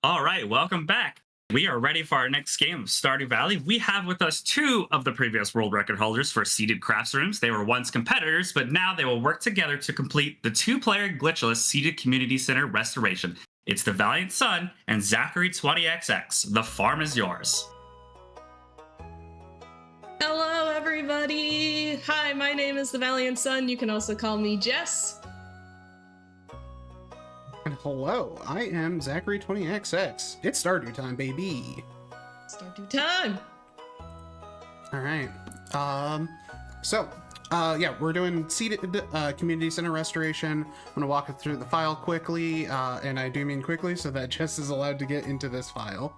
All right, welcome back. We are ready for our next game of Stardew Valley. We have with us two of the previous world record holders for seated crafts rooms. They were once competitors, but now they will work together to complete the two-player glitchless seated community center restoration. It's theValiantSun and Zachary20xx. The farm is yours. Hello, everybody! Hi, my name is theValiantSun. You can also call me Jess. And hello, I am Zachary20xx. It's Stardew time, baby. Stardew time! Alright. Yeah, we're doing seated community center restoration. I'm gonna walk it through the file quickly, and I do mean quickly so that Jess is allowed to get into this file.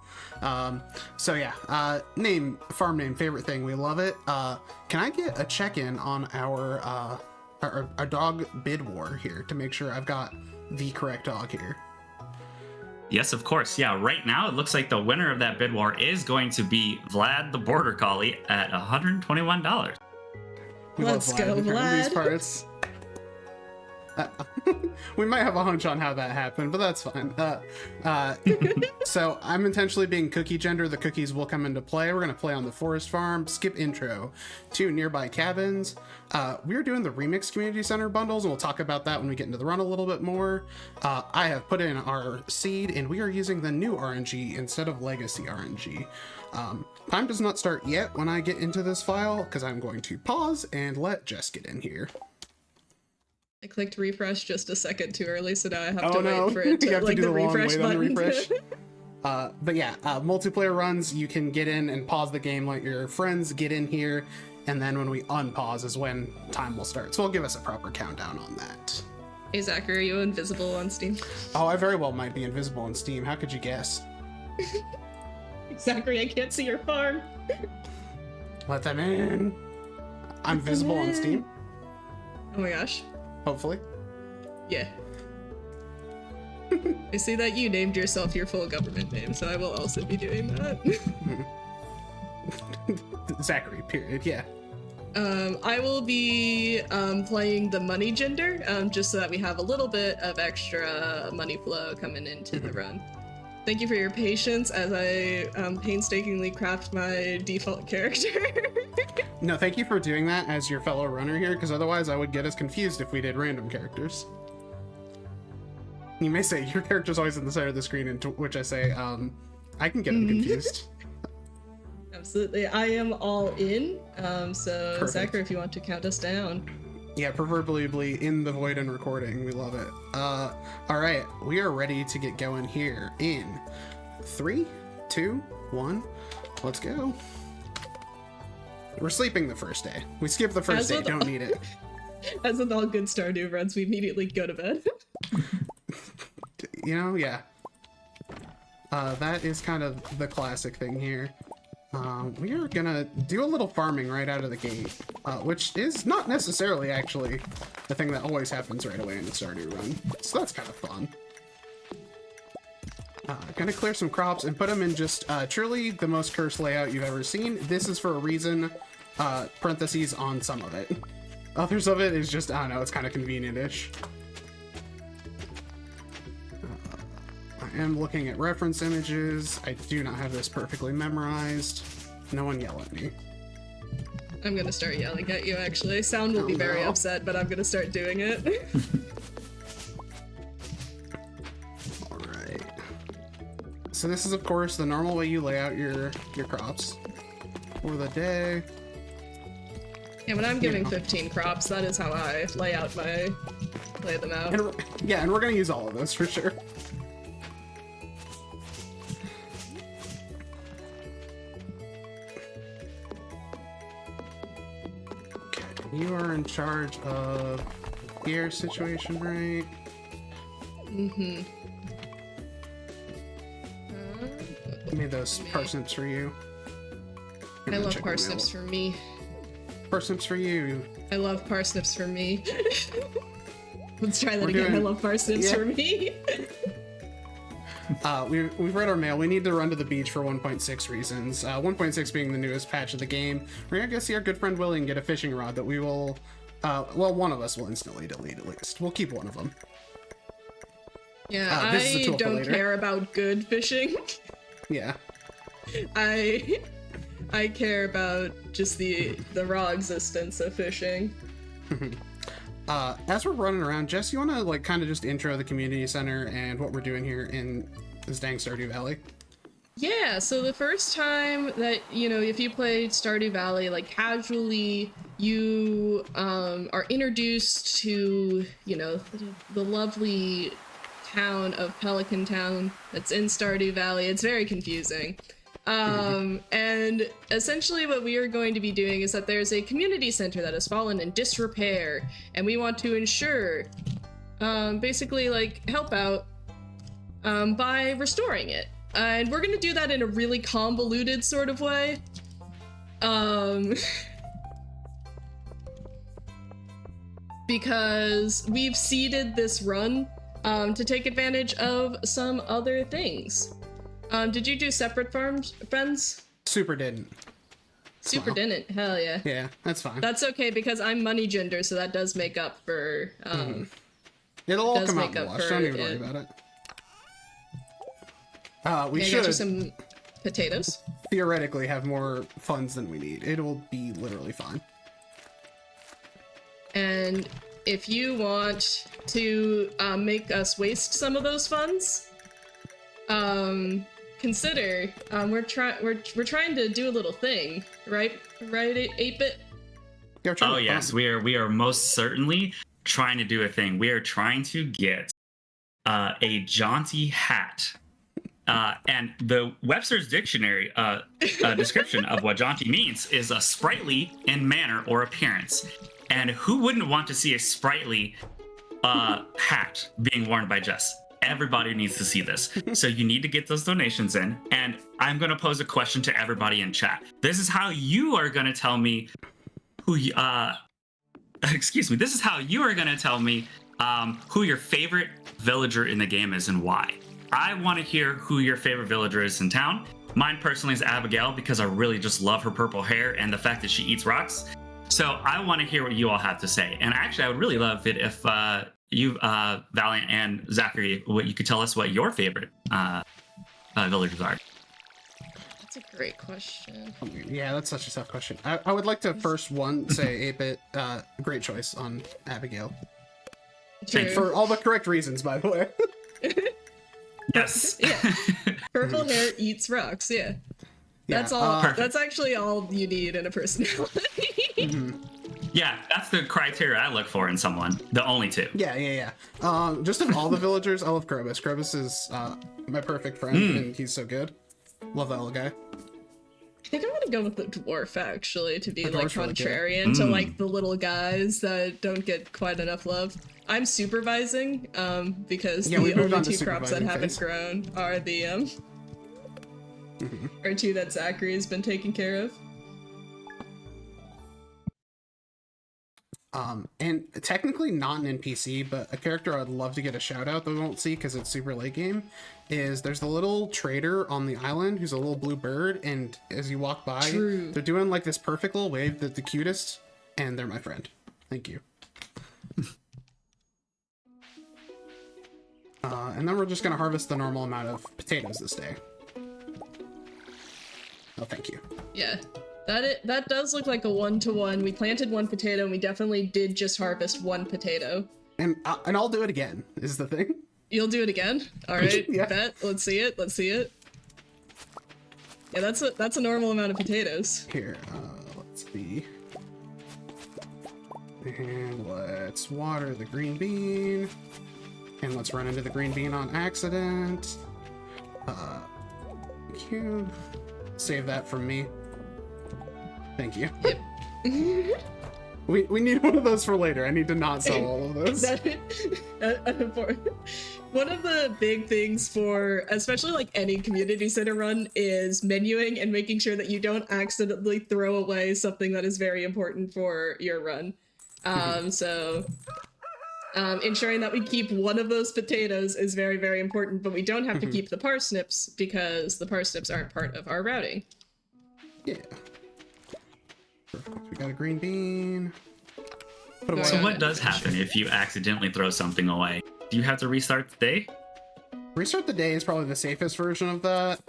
Name, farm name, favorite thing, we love it. Can I get a check-in on our dog bid war here to make sure I've got the correct dog here? Yes, of course. Yeah, right now it looks like the winner of that bid war is going to be Vlad the Border Collie at $121. Let's go, Vlad. These parts. We might have a hunch on how that happened, but that's fine. So I'm intentionally being cookie gender. The cookies will come into play. We're going to play on the forest farm, skip intro to nearby cabins. We're doing the remix community center bundles, and we'll talk about that when we get into the run a little bit more. I have put in our seed, and we are using the new RNG instead of legacy RNG. Time does not start yet when I get into this file, because I'm going to pause and let Jess get in here. I clicked refresh just a second too early, so now I have to no. wait for it to You have to do the the long refresh wait button. on the refresh. Multiplayer runs, you can get in and pause the game, let your friends get in here, and then when we unpause is when time will start. So it'll give us a proper countdown on that. Hey Zachary, are you invisible on Steam? Oh, I very well might be invisible on Steam. How could you guess? Zachary, I can't see your farm. Let them in. I'm visible on Steam, Oh my gosh. hopefully. Yeah. I see that you named yourself your full government name, so I will also be doing that. Zachary, period, yeah. I will be playing the money gender, just so that we have a little bit of extra money flow coming into the run. Thank you for your patience as I painstakingly craft my default character. No, thank you for doing that as your fellow runner here, because otherwise I would get us confused if we did random characters. You may say, your character's always in the center of the screen, and to which I say, I can get them confused. Absolutely. I am all in, so Perfect. Zachary, if you want to count us down. Yeah, proverbially in the void and recording. We love it. All right, we are ready to get going here in 3, 2, 1. Let's go. We're sleeping the first day. We skip the first day, don't need it. As with all good Stardew runs, we immediately go to bed. You know, yeah. That is kind of the classic thing here. We are gonna do a little farming right out of the gate, which is not necessarily actually the thing that always happens right away in the Stardew run. So that's kind of fun. Gonna clear some crops and put them in just truly the most cursed layout you've ever seen. This is for a reason, parentheses on some of it. Others of it is just, I don't know, it's kind of convenient-ish. I am looking at reference images. I do not have this perfectly memorized. No one yell at me. I'm gonna start yelling at you, actually. Sound will be very upset, but I'm gonna start doing it. Alright. So this is, of course, the normal way you lay out your crops for the day. Yeah, when I'm giving 15 crops, that is how I lay them out. And we're gonna use all of this for sure. You are in charge of the air situation, right? Mm-hmm. I made those parsnips for you. I love parsnips for me. Parsnips for you. I love parsnips for me. Let's try that again. I love parsnips for me. We've read our mail. We need to run to the beach for 1.6 reasons. 1.6 being the newest patch of the game. We're gonna go see our good friend Willie and get a fishing rod that we will, well, one of us will instantly delete at least. We'll keep one of them. Yeah, this is a I tool for don't later. care about good fishing. Yeah. I care about just the raw existence of fishing. As we're running around, Jess, you want to like kind of just intro the community center and what we're doing here in this dang Stardew Valley? Yeah, so the first time that, if you played Stardew Valley, like casually, you are introduced to, the lovely town of Pelican Town that's in Stardew Valley. It's very confusing. And essentially what we are going to be doing is that there's a community center that has fallen in disrepair, and we want to ensure, basically like help out by restoring it. And we're gonna do that in a really convoluted sort of way. Because we've seeded this run to take advantage of some other things. Did you do separate farms, friends? Super didn't. Super didn't. Hell yeah. Yeah, that's fine. That's okay because I'm money gender, so that does make up for. It'll all does come out make in the up wash. for Don't even it. worry about it. We I got should you some potatoes. theoretically have more funds than we need. It'll be literally fine. And if you want to make us waste some of those funds, consider we're trying to do a little thing, right? Right, 8-bit? Yeah, we're trying Oh to yes, fund. we are most certainly trying to do a thing. We are trying to get a jaunty hat. And the Webster's Dictionary description of what jaunty means is a sprightly in manner or appearance. And who wouldn't want to see a sprightly hat being worn by Jess? Everybody needs to see this. So you need to get those donations in. And I'm going to pose a question to everybody in chat. This is how you are going to tell me who you, excuse me. This is how you are going to tell me who your favorite villager in the game is and why. I want to hear who your favorite villager is in town. Mine personally is Abigail because I really just love her purple hair and the fact that she eats rocks. So I want to hear what you all have to say. And actually, I would really love it if you, Valiant and Zachary, what you could tell us what your favorite villagers are. That's a great question. Yeah, that's such a tough question. I would like to first say 8-bit. Great choice on Abigail. True. And for all the correct reasons, by the way. Yes. Yeah. Purple hair eats rocks. Yeah. That's all. That's actually all you need in a personality. Yeah, that's the criteria I look for in someone. The only two. Yeah. Just of all the villagers, I love Krobus. Krobus is my perfect friend, and he's so good. Love that little guy. I think I'm gonna go with the dwarf actually to be The like dwarf's really good. contrarian to like the little guys that don't get quite enough love. I'm supervising because Yeah, we the moved on only to two crops that supervising haven't phase. grown are the are two that Zachary has been taking care of. And technically not an NPC, but a character I'd love to get a shout out that we won't see because it's super late game, is there's the little trader on the island who's a little blue bird, and as you walk by, True. they're doing like this perfect little wave that's the cutest, and they're my friend. Thank you. And then we're just gonna harvest the normal amount of potatoes this day. Oh, thank you. Yeah. That does look like a 1-to-1. We planted one potato and we definitely did just harvest one potato. And I'll do it again, is the thing. You'll do it again? Alright, Yeah. bet. Let's see it. Yeah, that's a normal amount of potatoes. Here, let's see. And let's water the green bean. And let's run into the green bean on accident. Thank you. Save that from me. Thank you. Yep. We need one of those for later. I need to not sell all of those. One of the big things for, especially like any community center run, is menuing and making sure that you don't accidentally throw away something that is very important for your run. Ensuring that we keep one of those potatoes is very, very important, but we don't have to keep the parsnips because the parsnips aren't part of our routing. Yeah. Perfect. We got a green bean. Put it So away. what does happen if you accidentally throw something away? Do you have to restart the day? Restart the day is probably the safest version of that.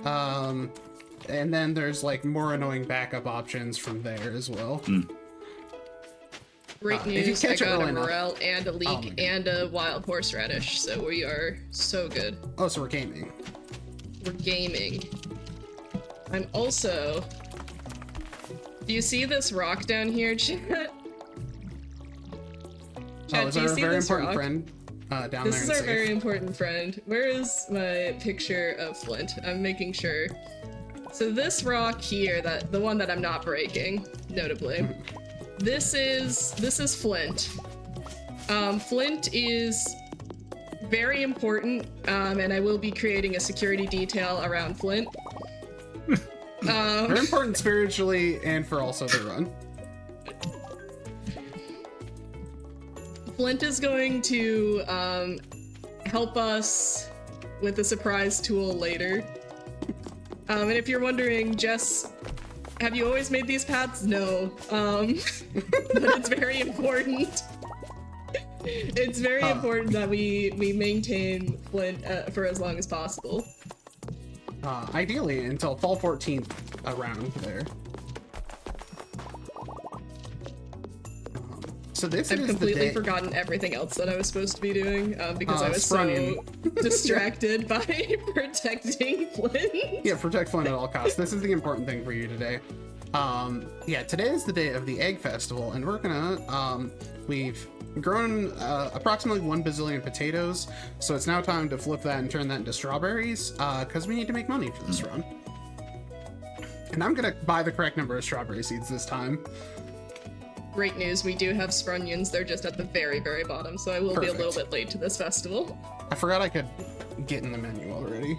And then there's like more annoying backup options from there as well. Great if you news, I catch it got a early enough. morel and a my leek God. and a wild horseradish, so we are so good. Oh, so we're gaming. We're gaming. I'm also... Do you see this rock down here, Chat? Oh, is do our you see very this important rock? friend down This there is and our safe? very important friend. Where is my picture of Flint? I'm making sure. So this rock here, the one that I'm not breaking, notably, this is Flint. Flint is very important, and I will be creating a security detail around Flint. Very important spiritually and for also the run. Flint is going to help us with a surprise tool later. And if you're wondering, Jess, have you always made these paths? No. But it's very important. It's very important that we maintain Flint for as long as possible. Ideally until fall 14th around there. So this I've is completely the day. forgotten everything else that I was supposed to be doing because I was Sprung so distracted by protecting Flint. Yeah, protect Flint at all costs. This is the important thing for you today. Yeah, today is the day of the Egg Festival, and we're gonna, we've grown approximately 1 bazillion potatoes, so it's now time to flip that and turn that into strawberries, because we need to make money for this run. And I'm gonna buy the correct number of strawberry seeds this time. Great news, we do have sprunions. They're just at the very, very bottom, so I will be a little Perfect. bit late to this festival. I forgot I could get in the menu already.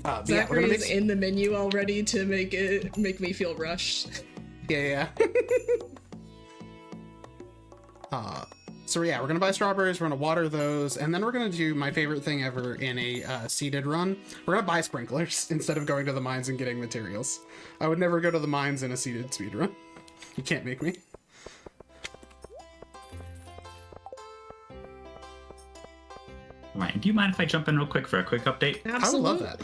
But yeah, we're gonna Zachary's make in the menu already to make me feel rushed. Yeah. So yeah, we're gonna buy strawberries, we're gonna water those, and then we're gonna do my favorite thing ever in a seeded run. We're gonna buy sprinklers instead of going to the mines and getting materials. I would never go to the mines in a seeded speed run. You can't make me. Right. Do you mind if I jump in real quick for a quick update? Absolutely. I would love that.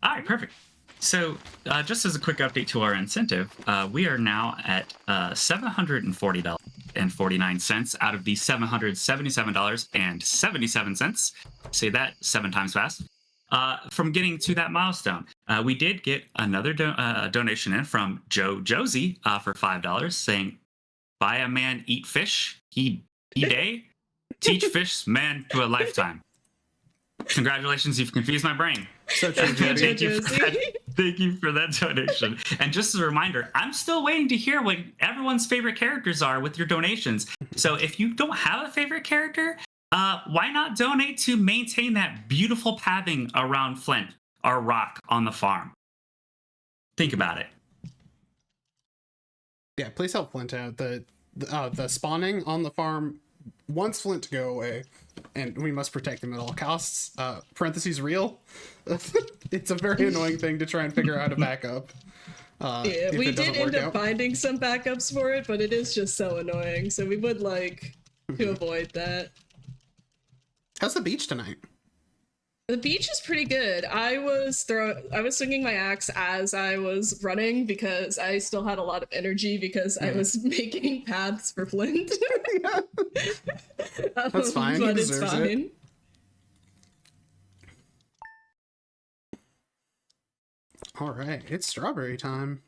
All right, perfect. So, just as a quick update to our incentive, we are now at $740.49 out of the $777.77. Say that 7 times fast. From getting to that milestone, we did get another donation in from Joe Josie for $5, saying, "Buy a man, eat fish, he day, teach fish man to a lifetime." Congratulations, you've confused my brain. So true, Thank Jody. you. Thank you for that donation. And just as a reminder, I'm still waiting to hear what everyone's favorite characters are with your donations. So if you don't have a favorite character, why not donate to maintain that beautiful pathing around Flint, our rock on the farm? Think about it. Yeah, please help Flint out. The spawning on the farm wants Flint to go away, and we must protect him at all costs. Parentheses real. It's a very annoying thing to try and figure out how to back up. Yeah, if we it doesn't did end work up out. finding some backups for it, but it is just so annoying. So we would like to avoid that. How's the beach tonight? The beach is pretty good. I was swinging my axe as I was running because I still had a lot of energy because I was making paths for Flint. That's fine. He But it's deserves it. fine. All right, it's strawberry time.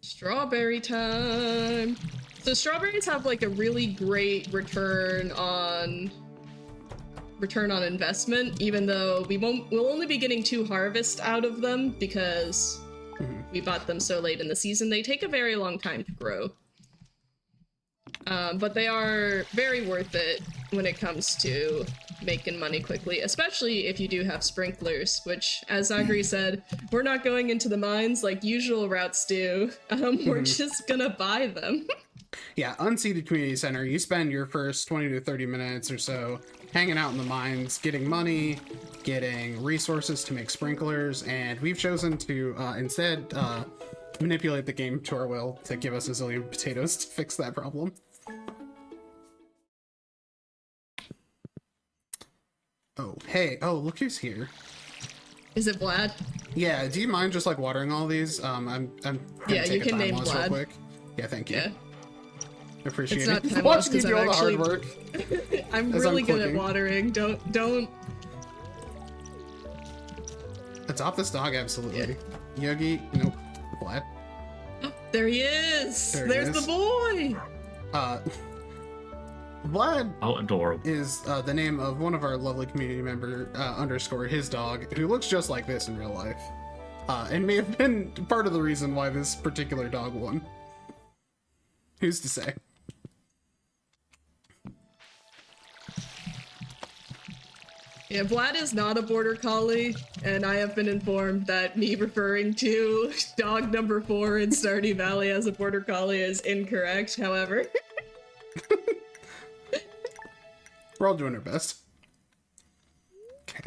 Strawberry time. So strawberries have like a really great return on investment, even though we'll only be getting 2 harvests out of them because we bought them so late in the season. They take a very long time to grow. But they are very worth it when it comes to making money quickly, especially if you do have sprinklers, which, as Zachary said, we're not going into the mines like usual routes do. We're just gonna buy them. Yeah, unseated community center. You spend your first 20 to 30 minutes or so hanging out in the mines, getting money, getting resources to make sprinklers, and we've chosen to instead manipulate the game to our will to give us a zillion potatoes to fix that problem. Oh, hey. Oh, look who's here. Is it Vlad? Yeah, do you mind just like watering all these? I'm gonna Yeah, take you a can time name loss real Vlad. quick. Yeah, thank you. Yeah. Appreciate It's not it. time loss Watching you because do I'm all the actually hard work. I'm as really I'm good at cooking. watering. Don't. Adopt this dog, absolutely. Yogi, nope. Vlad. There he is. There he There's is. the boy. Vlad Oh, adorable. is the name of one of our lovely community member underscore his dog, who looks just like this in real life, and may have been part of the reason why this particular dog won. Who's to say? Yeah, Vlad is not a border collie, and I have been informed that me referring to dog number 4 in Stardew Valley as a border collie is incorrect. However, We're all doing our best.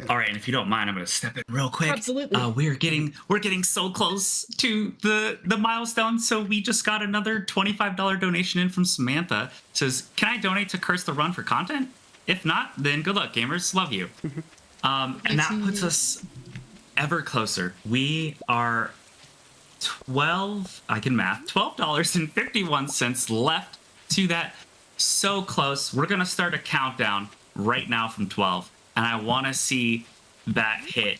All right, and if you don't mind, I'm going to step in real quick. Absolutely. We're getting so close to the milestone. So we just got another $25 donation in from Samantha. Says, "Can I donate to Curse the Run for content? If not, then good luck, gamers. Love you." And that puts us ever closer. We are $12.51 left to that. So close. We're gonna start a countdown right now from 12, and I want to see that hit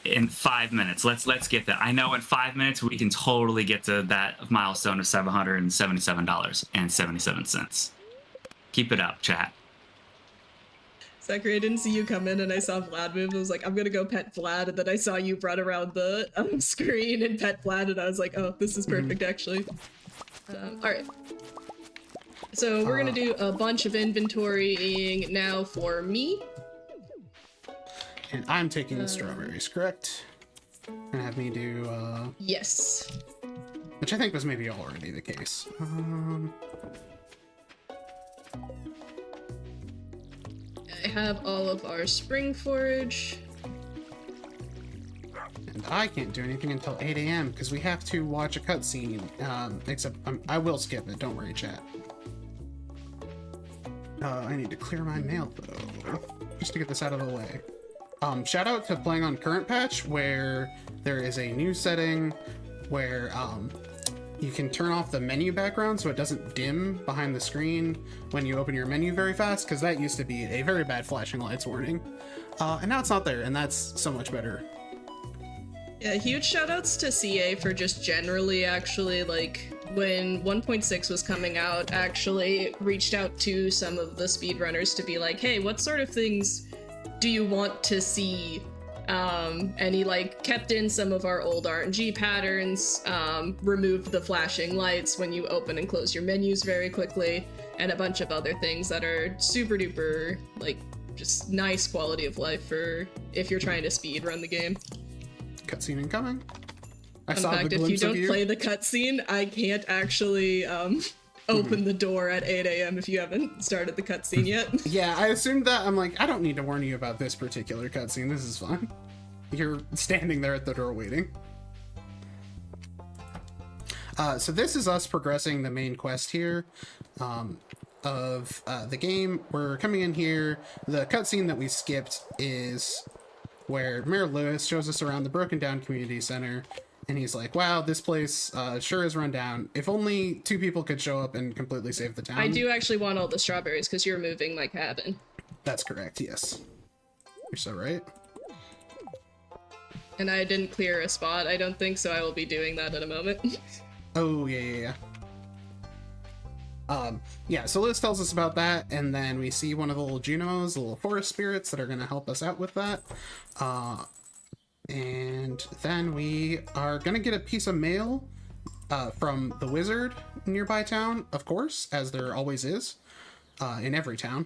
in 5 minutes. Let's get that. I know in 5 minutes we can totally get to that milestone of $777.77. Keep it up, chat. Zachary, I didn't see you come in, and I saw Vlad move. I was like, I'm gonna go pet Vlad, and then I saw you run around the screen and pet Vlad, and I was like, oh, this is perfect, actually. All right. So we're gonna do a bunch of inventorying now for me. And I'm taking the strawberries, correct? And have me do, Yes. which I think was maybe already the case. I have all of our spring forage. And I can't do anything until 8 a.m. because we have to watch a cutscene. Except I will skip it. Don't worry, chat. I need to clear my mail though, just to get this out of the way. Shout out to playing on current patch, where there is a new setting where you can turn off the menu background so it doesn't dim behind the screen when you open your menu very fast, because that used to be a very bad flashing lights warning. And now it's not there, and that's so much better. Yeah, huge shout outs to CA for just generally actually, like, when 1.6 was coming out, actually reached out to some of the speedrunners to be like, hey, what sort of things do you want to see? And he, like, kept in some of our old RNG patterns, removed the flashing lights when you open and close your menus very quickly, and a bunch of other things that are super duper, like, just nice quality of life for if you're trying to speed run the game. Cutscene incoming. I In saw fact, the if you glimpse of don't you. play the cutscene, I can't actually open the door at 8 a.m. if you haven't started the cutscene yet. Yeah, I assumed that. I'm like, I don't need to warn you about this particular cutscene. This is fine. You're standing there at the door waiting. So this is us progressing the main quest here of the game. We're coming in here. The cutscene that we skipped is where Mayor Lewis shows us around the broken down community center. And he's like, wow, this place sure is run down. If only 2 people could show up and completely save the town. I do actually want all the strawberries because you're moving my cabin. That's correct, yes. You're so right. And I didn't clear a spot, I don't think, so I will be doing that in a moment. Oh, yeah. Yeah, so Liz tells us about that, and then we see one of the little Junos, the little forest spirits that are going to help us out with that. And then we are going to get a piece of mail from the wizard nearby town, of course, as there always is in every town.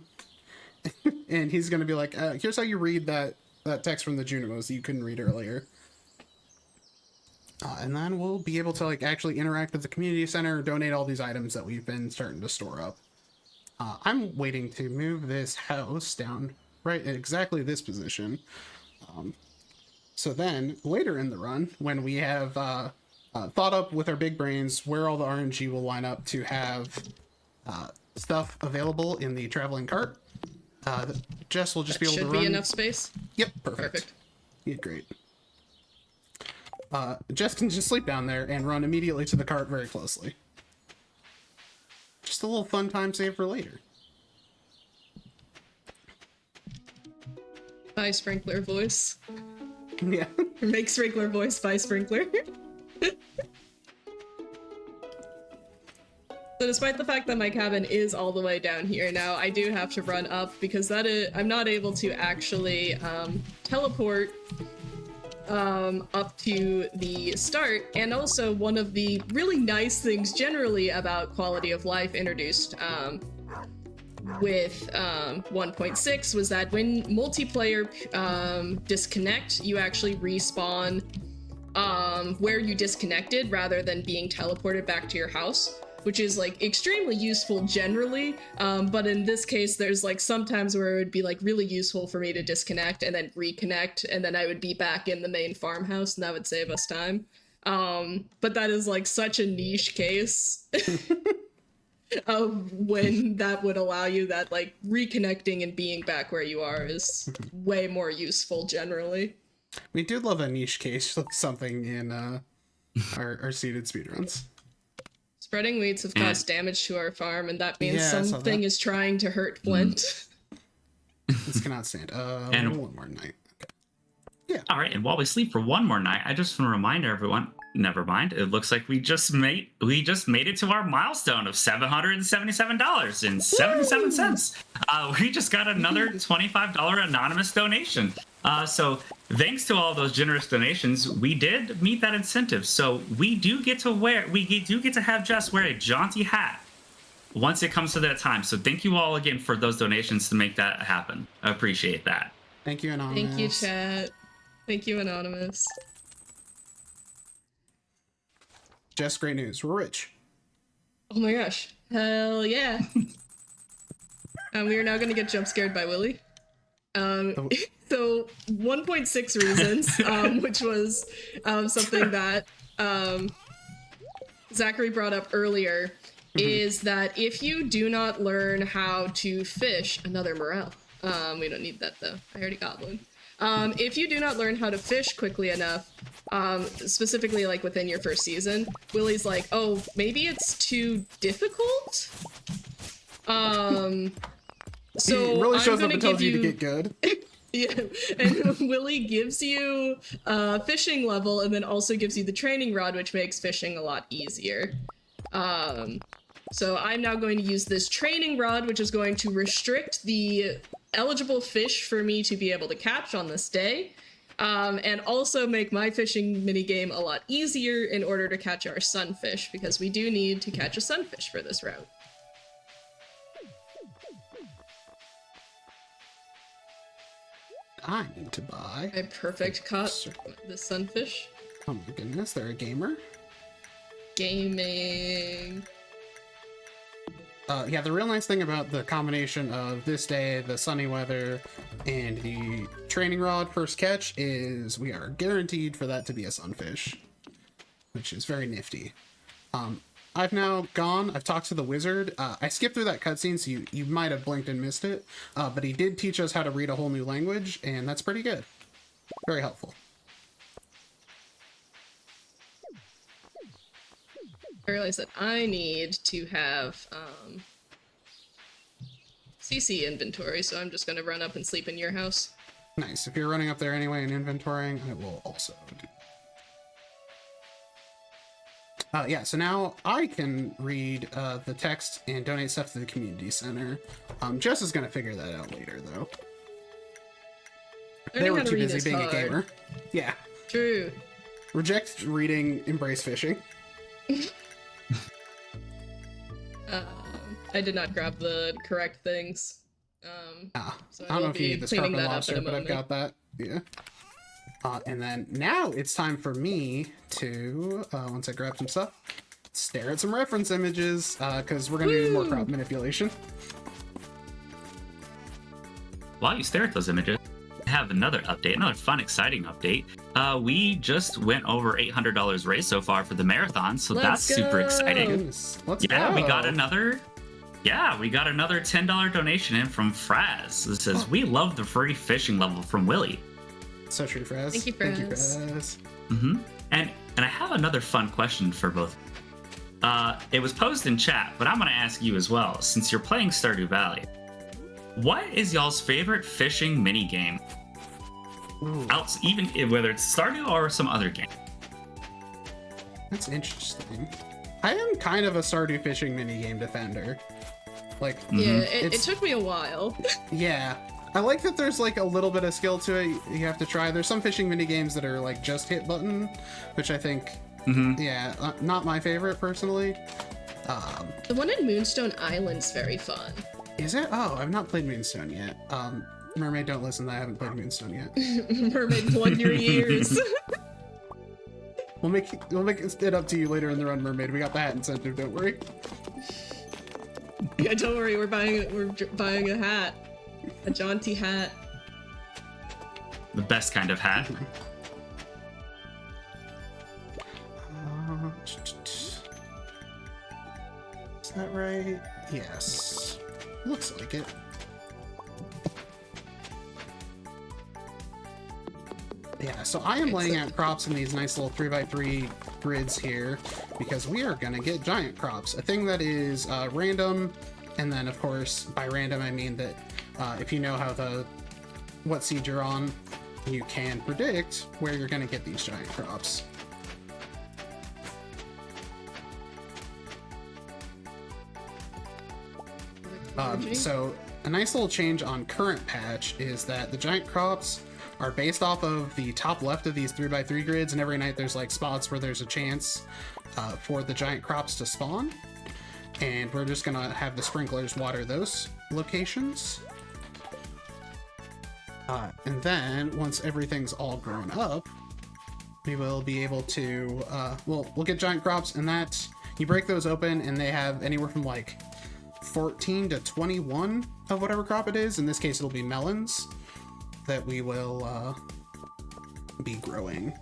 And he's going to be like, here's how you read that text from the Junos that you couldn't read earlier. And then we'll be able to like actually interact with the community center, donate all these items that we've been starting to store up. I'm waiting to move this house down right at exactly this position. So then later in the run, when we have thought up with our big brains where all the RNG will line up to have stuff available in the traveling cart, Jess will just be able to Should run. be enough space. Yep, perfect. Yeah, great. Jess can just sleep down there and run immediately to the cart very closely. Just a little fun time save for later. Bye, sprinkler voice. Yeah. Make sprinkler voice by sprinkler. So despite the fact that my cabin is all the way down here now, I do have to run up because I'm not able to actually teleport up to the start. And also one of the really nice things generally about quality of life introduced with 1.6 was that when multiplayer disconnect, you actually respawn where you disconnected rather than being teleported back to your house, which is like extremely useful generally, but in this case there's like sometimes where it would be like really useful for me to disconnect and then reconnect, and then I would be back in the main farmhouse and that would save us time. But that is like such a niche case of when that would allow you that like reconnecting and being back where you are is way more useful generally. We do love a niche case of something in our seeded speedruns. Spreading weeds have caused damage to our farm, and that means Yeah, something is trying to hurt Flint. This cannot stand. And- One more night. Okay. Yeah. All right, and while we sleep for one more night, I just want to remind everyone. Never mind. It looks like we just made it to our milestone of $777.77. We just got another $25 anonymous donation. So thanks to all those generous donations, we did meet that incentive. So we do get to have Jess wear a jaunty hat once it comes to that time. So thank you all again for those donations to make that happen. I appreciate that. Thank you, Anonymous. Thank you, chat. Thank you, Anonymous. Jess, great news. We're rich. Oh my gosh. Hell yeah. We are now going to get jump scared by Willy. So 1.6 reasons, which was something that Zachary brought up earlier, is that if you do not learn how to fish, another morel. We don't need that though. I already got one. If you do not learn how to fish quickly enough, specifically like within your first season, Willy's like, oh, maybe it's too difficult? So He really shows I'm up gonna and tells give you to get good. Yeah, and Willy gives you a fishing level and then also gives you the training rod, which makes fishing a lot easier. So I'm now going to use this training rod, which is going to restrict the eligible fish for me to be able to catch on this day, and also make my fishing minigame a lot easier in order to catch our sunfish, because we do need to catch a sunfish for this route. I need to buy. I perfect caught the sunfish. Oh my goodness, they're a gamer. Gaming. Yeah, the real nice thing about the combination of this day, the sunny weather, and the training rod first catch is we are guaranteed for that to be a sunfish, which is very nifty. I've now I've talked to the wizard. I skipped through that cutscene, so you might have blinked and missed it, but he did teach us how to read a whole new language, and that's pretty good. Very helpful. I realized that I need to have CC inventory, so I'm just going to run up and sleep in your house. Nice. If you're running up there anyway and inventorying, I will also do. Yeah, so now I can read the text and donate stuff to the community center. Jess is going to figure that out later, though. They were too busy being a gamer. Yeah. True. Reject reading, embrace fishing. I did not grab the correct things. I So don't know if you need this cleaning carpet that up lobster, in a but I've got that. Yeah. And then now it's time for me to, once I grab some stuff, stare at some reference images, because we're going to do more crop manipulation. While you stare at those images, I have another update, another fun, exciting update. We just went over $800 raised so far for the marathon, so that's super exciting. Goodness. Let's Yeah, go. we got another Yeah, we got another $10 donation in from Fraz. It says, we love the free fishing level from Willie. So true, Fraz. Thank you, Fraz. Mm-hmm. And I have another fun question for both. It was posed in chat, but I'm going to ask you as well, since you're playing Stardew Valley. What is y'all's favorite fishing mini game? Even whether it's Stardew or some other game. That's interesting. I am kind of a Stardew fishing minigame defender. Like, yeah, it took me a while. Yeah. I like that there's like a little bit of skill to it you have to try. There's some fishing minigames that are like just hit button, which I think, yeah, not my favorite personally. The one in Moonstone Island's very fun. Is it? Oh, I've not played Moonstone yet. Mermaid, don't listen, I haven't played Moonstone yet. Mermaid, plug your ears. We'll make it up to you later in the run, Mermaid. We got the hat incentive, don't worry. Yeah, don't worry, we're buying a hat. A jaunty hat. The best kind of hat. Is that right? Yes. Looks like it. Yeah, so I am laying out crops in these nice little 3x3 grids here because we are gonna get giant crops. A thing that is random, and then of course by random I mean that if you know what seed you're on, you can predict where you're gonna get these giant crops. So a nice little change on current patch is that the giant crops are based off of the top left of these 3x3 grids, and every night there's like spots where there's a chance for the giant crops to spawn, and we're just gonna have the sprinklers water those locations. And then once everything's all grown up, we will be able to we'll get giant crops, and that you break those open and they have anywhere from like 14 to 21 of whatever crop it is. In this case it'll be melons that we will be growing.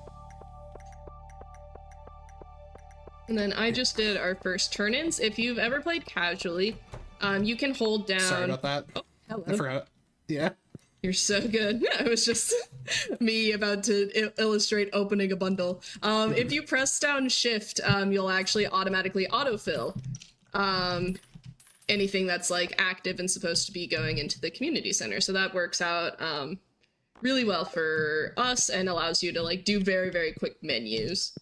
And then I just did our first turn-ins. If you've ever played casually, you can hold down... Sorry about that. Oh, hello. I forgot. Yeah. You're so good. It was just me about to illustrate opening a bundle. If you press down shift, you'll actually automatically autofill anything that's like active and supposed to be going into the community center. So that works out really well for us and allows you to like do very, very quick menus.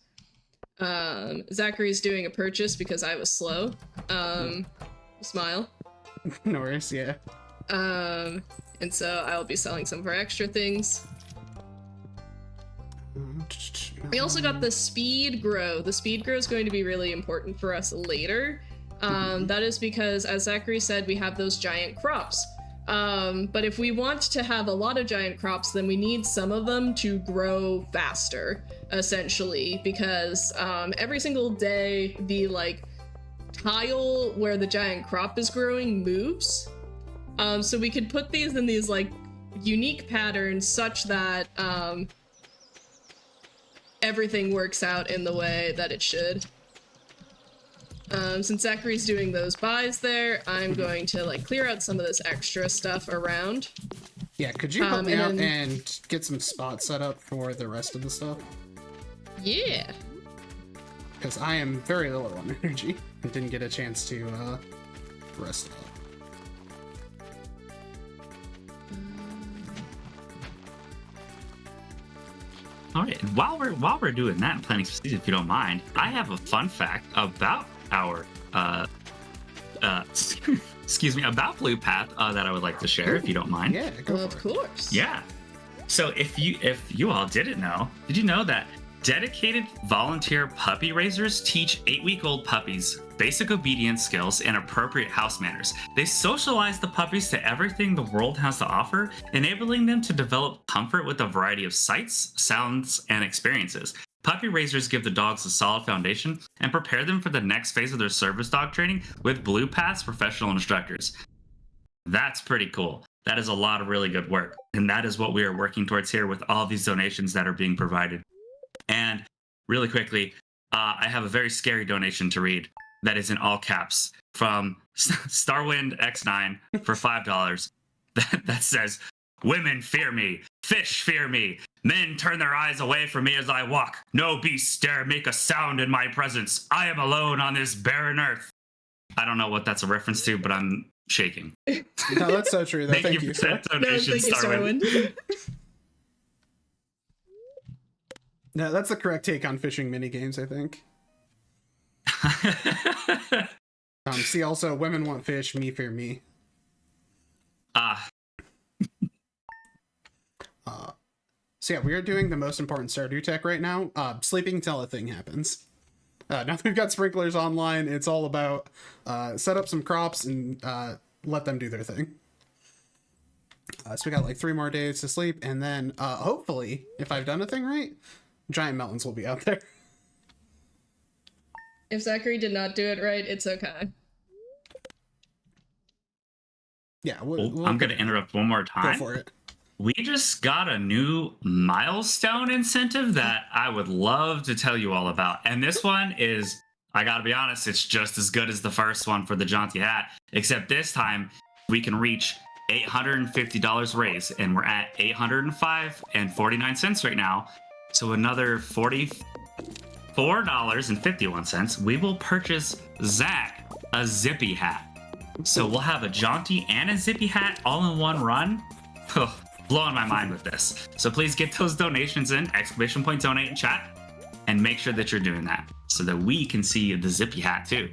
Zachary's doing a purchase because I was slow. Smile. No worries, yeah. And so I'll be selling some of our extra things. We also got the speed grow. The speed grow is going to be really important for us later. That is because, as Zachary said, we have those giant crops. But if we want to have a lot of giant crops, then we need some of them to grow faster, essentially, because every single day the like tile where the giant crop is growing moves. So we could put these in these like unique patterns such that everything works out in the way that it should. Since Zachary's doing those buys there, I'm going to like clear out some of this extra stuff around. Yeah, could you help me out and get some spots set up for the rest of the stuff? Yeah. Because I am very low on energy and didn't get a chance to rest up. All right, while we're doing that and planning some seeds, if you don't mind, I have a fun fact about our excuse me, about Blue Path that I would like to share, if you don't mind. Yeah, go for it. Of course. Yeah. So if you all didn't know, did you know that dedicated volunteer puppy raisers teach 8-week-old puppies basic obedience skills and appropriate house manners? They socialize the puppies to everything the world has to offer, enabling them to develop comfort with a variety of sights, sounds, and experiences. Puppy raisers give the dogs a solid foundation and prepare them for the next phase of their service dog training with Blue Path's professional instructors. That's pretty cool. That is a lot of really good work. And that is what we are working towards here with all these donations that are being provided. And really quickly, I have a very scary donation to read that is in all caps from Starwind X9 for $5 that says, "Women fear me, fish fear me, men turn their eyes away from me as I walk. No beasts dare make a sound in my presence. I am alone on this barren earth." I don't know what that's a reference to, but I'm shaking. No, that's so true. Though. Thank you for that donation, thank you, Starwind. No, that's the correct take on fishing minigames, I think. See, also, women want fish, me fear me. So yeah, we are doing the most important Stardew tech right now. Sleeping until a thing happens. Now that we've got sprinklers online, it's all about set up some crops and let them do their thing. So we got like 3 more days to sleep, and then hopefully, if I've done a thing right, giant melons will be out there. If Zachary did not do it right, it's okay. Yeah, I'm going to interrupt one more time. Go for it. We just got a new milestone incentive that I would love to tell you all about. And this one is, I gotta be honest, it's just as good as the first one for the jaunty hat, except this time we can reach $850 raise, and we're at $805.49 right now. So another $44.51, we will purchase Zach a zippy hat. So we'll have a jaunty and a zippy hat all in one run. Blowing my mind with this. So please get those donations in, ! Donate in chat, and make sure that you're doing that so that we can see the zippy hat too.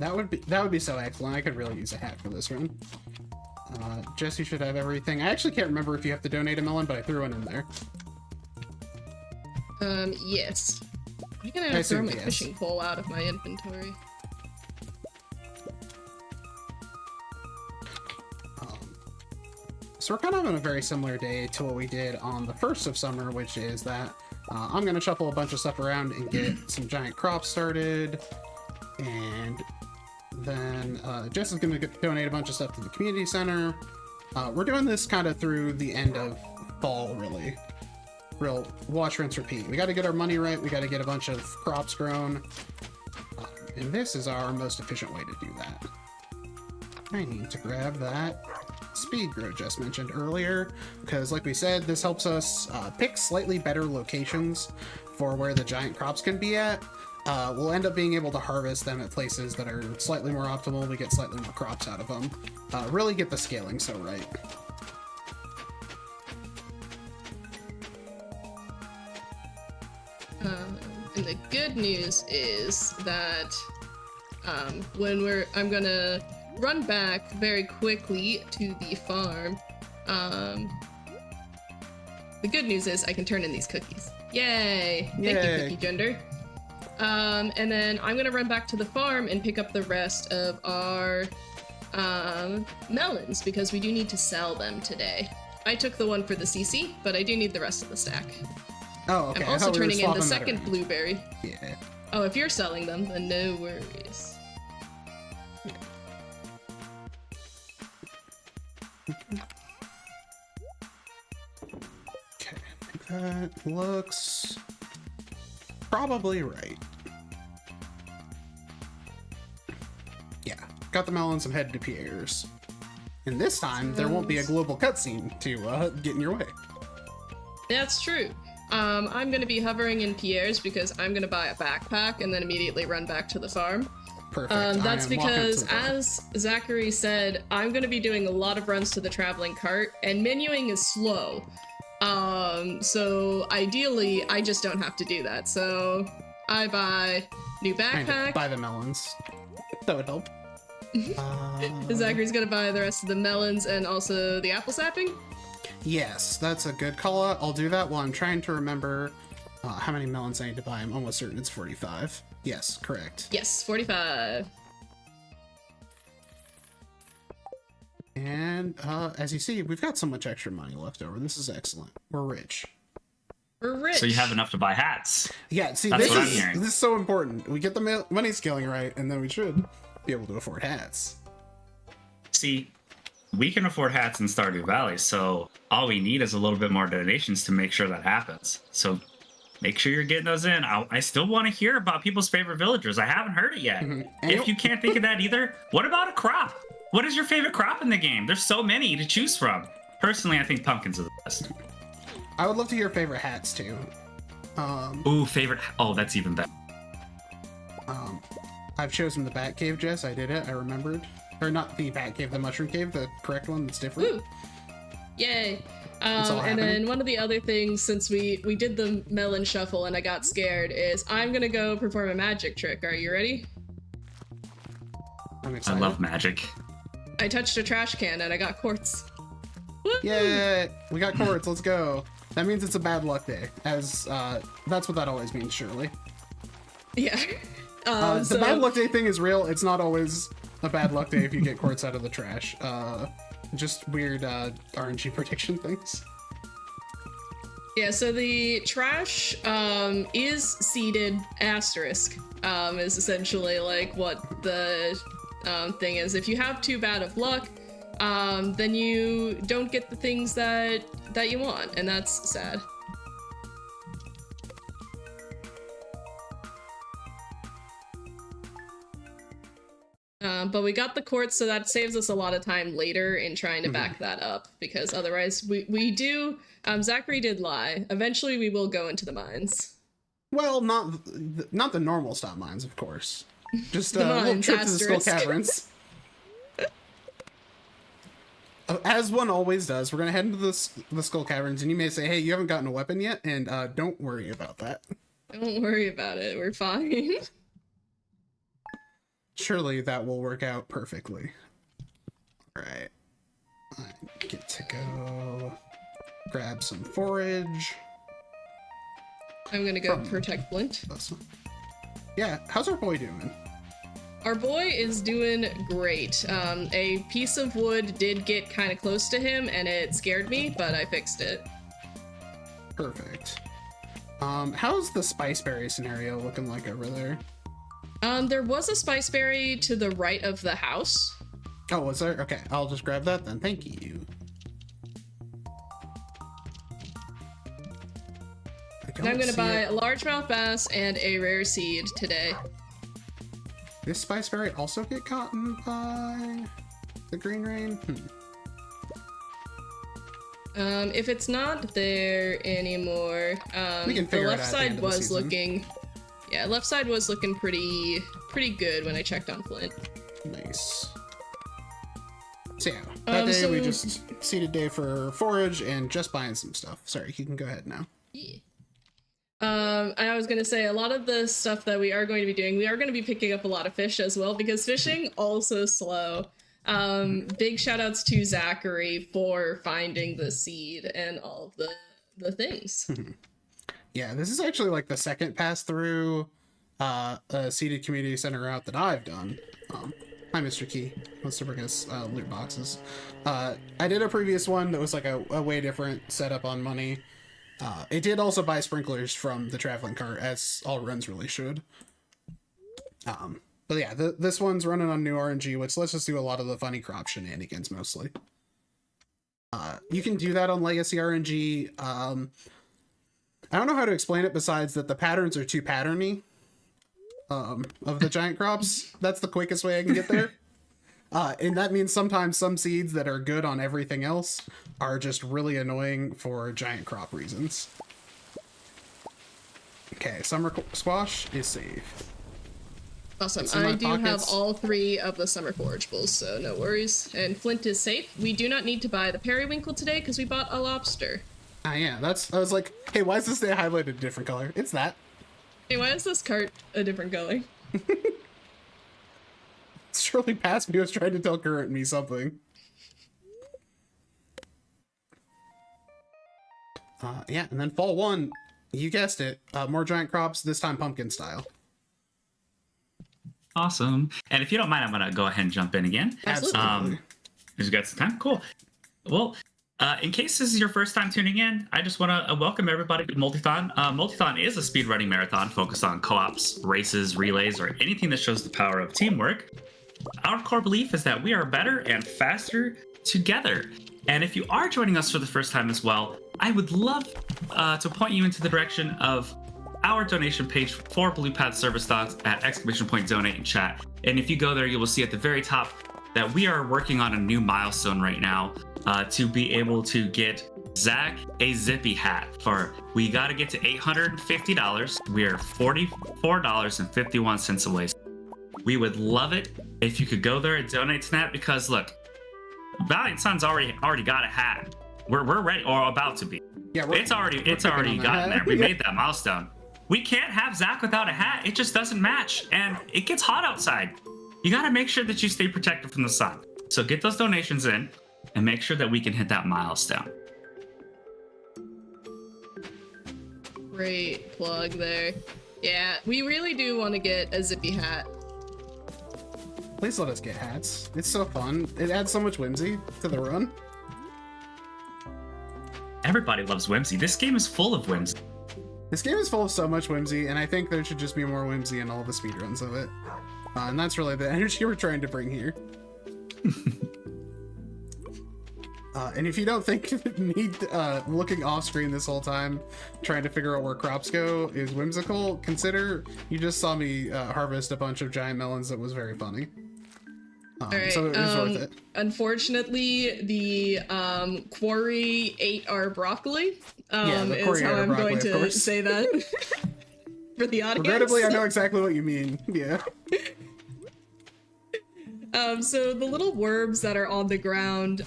That would be so excellent. I could really use a hat for this run. Jesse should have everything. I actually can't remember if you have to donate a melon, but I threw one in there. Yes. I'm gonna throw my fishing pole out of my inventory. So we're kind of on a very similar day to what we did on the 1st of summer, which is that I'm going to shuffle a bunch of stuff around and get some giant crops started. And then Jess is going to donate a bunch of stuff to the community center. We're doing this kind of through the end of fall, really. Real wash, rinse, repeat. We got to get our money right. We got to get a bunch of crops grown. And this is our most efficient way to do that. I need to grab that speed grow Jess mentioned earlier, because like we said, this helps us pick slightly better locations for where the giant crops can be at. We'll end up being able to harvest them at places that are slightly more optimal. We get slightly more crops out of them. Really get the scaling so right. And the good news is that I'm gonna run back very quickly to the farm. The good news is I can turn in these cookies. Yay! Thank you, Cookie Gender. And then I'm gonna run back to the farm and pick up the rest of our melons, because we do need to sell them today. I took the one for the CC, but I do need the rest of the stack. Oh, okay. I'm also turning in the second blueberry. Yeah. Oh, if you're selling them, then no worries. Okay, I think that looks probably right. Yeah, got the melons. I'm headed to Pierre's. And this time, there won't be a global cutscene to get in your way. That's true. I'm going to be hovering in Pierre's because I'm going to buy a backpack and then immediately run back to the farm. Perfect. That's because, as Zachary said, I'm going to be doing a lot of runs to the traveling cart, and menuing is slow. So ideally, I just don't have to do that. So I buy new backpack. Buy the melons. That would help. Zachary's going to buy the rest of the melons and also the apple sapping. Yes, that's a good call out. I'll do that while I'm trying to remember how many melons I need to buy. I'm almost certain it's 45. Yes, correct. Yes, 45. And as you see, we've got so much extra money left over. This is excellent. We're rich. We're rich. So you have enough to buy hats. Yeah, see, That's this is so important. We get the money scaling right, and then we should be able to afford hats. See, we can afford hats in Stardew Valley, so all we need is a little bit more donations to make sure that happens. So make sure you're getting those in. I still want to hear about people's favorite villagers. I haven't heard it yet. And If you can't think of that either, what about a crop? What is your favorite crop in the game? There's so many to choose from. Personally, I think pumpkins are the best. I would love to hear favorite hats too. Ooh, favorite. Oh, that's even better. I've chosen the Bat Cave, Jess. I did it. I remembered. Or not the Bat Cave, the Mushroom Cave, the correct one that's different. Woo. Yay. It's all And happening. then one of the other things, since we did the melon shuffle and I got scared, is I'm gonna go perform a magic trick. Are you ready? I'm I excited. love magic. I touched a trash can and I got quartz. Woo! Yay! We got quartz. Let's go. That means it's a bad luck day, as that's what that always means, surely. Yeah. The bad luck day thing is real. It's not always a bad luck day if you get quartz out of the trash. Just weird RNG prediction things. Yeah, so the trash is seeded asterisk is essentially like what the thing is. If you have too bad of luck, then you don't get the things that you want, and that's sad. But we got the quartz, so that saves us a lot of time later in trying to back that up, because otherwise we do, Zachary did lie. Eventually we will go into the mines. Well, not the normal stop mines, of course. Just a The little mines, trip to the Skull asterisk. Caverns. As one always does, we're gonna head into the Skull Caverns, and you may say, "Hey, you haven't gotten a weapon yet," and don't worry about that. Don't worry about it, we're fine. Surely that will work out perfectly. All right, I get to go grab some forage. I'm gonna go protect Flint. Awesome. Yeah, how's our boy doing? Our boy is doing great. A piece of wood did get kind of close to him and it scared me, but I fixed it. Perfect. How's the spiceberry scenario looking like over there? There was a spiceberry to the right of the house. Oh, was there? Okay, I'll just grab that then. Thank you. And I'm gonna see buy it. a largemouth bass and a rare seed today. This spiceberry also get caught by the green rain? If it's not there anymore, We can the figure it left out at the side end of the was season. looking, yeah, left side was looking pretty good when I checked on Flint. Nice. So yeah, that day we just seeded day for forage and just buying some stuff. Sorry, you can go ahead now. Yeah. I was gonna say a lot of the stuff that we are going to be doing, we are going to be picking up a lot of fish as well, because fishing also slow. Big shout outs to Zachary for finding the seed and all of the things. Yeah, this is actually like the second pass through a seeded community center route that I've done. Hi, Mr. Key. Wants to bring us loot boxes. I did a previous one that was like a way different setup on money. It did also buy sprinklers from the traveling cart, as all runs really should. But yeah, this one's running on new RNG, which lets us do a lot of the funny crop shenanigans mostly. You can do that on legacy RNG. I don't know how to explain it besides that the patterns are too patterny of the giant crops. That's the quickest way I can get there. And that means sometimes some seeds that are good on everything else are just really annoying for giant crop reasons. Okay, summer squash is safe. Awesome. It's in my I do have pockets. all 3 of the summer forageables, so no worries. And Flint is safe. We do not need to buy the periwinkle today because we bought a lobster. Ah, yeah, I was like, hey, why is this day highlighted a different color? It's that. Hey, why is this cart a different color? Surely past me was trying to tell current me something. Yeah, and then fall 1, you guessed it, more giant crops, this time pumpkin style. Awesome. And if you don't mind, I'm gonna go ahead and jump in again. Absolutely. You've got some time. Cool. Well, in case this is your first time tuning in, I just want to welcome everybody to Multithon. Multithon is a speedrunning marathon focused on co-ops, races, relays, or anything that shows the power of teamwork. Our core belief is that we are better and faster together. And if you are joining us for the first time as well, I would love to point you into the direction of our donation page for Blue Path Service Dogs at !donate in chat. And if you go there, you will see at the very top that we are working on a new milestone right now to be able to get Zach a Zippy hat. We got to get to $850. We are $44.51 away. We would love it if you could go there and donate to that, because look, Valiant Sun's already got a hat. We're ready, or about to be. Yeah, it's already gotten there. We made that milestone. We can't have Zach without a hat. It just doesn't match, and it gets hot outside. You got to make sure that you stay protected from the sun. So get those donations in and make sure that we can hit that milestone. Great plug there. Yeah, we really do want to get a Zippy hat. Please let us get hats. It's so fun. It adds so much whimsy to the run. Everybody loves whimsy. This game is full of whimsy. This game is full of so much whimsy, and I think there should just be more whimsy in all the speedruns of it. And that's really the energy we're trying to bring here. And if you don't think me looking off screen this whole time, trying to figure out where crops go is whimsical, consider you just saw me harvest a bunch of giant melons that was very funny. All right. So it was worth it. Unfortunately, the quarry ate our broccoli. The quarry is how I'm broccoli, going to say that for the audience. Regrettably, I know exactly what you mean. Yeah. So the little worms that are on the ground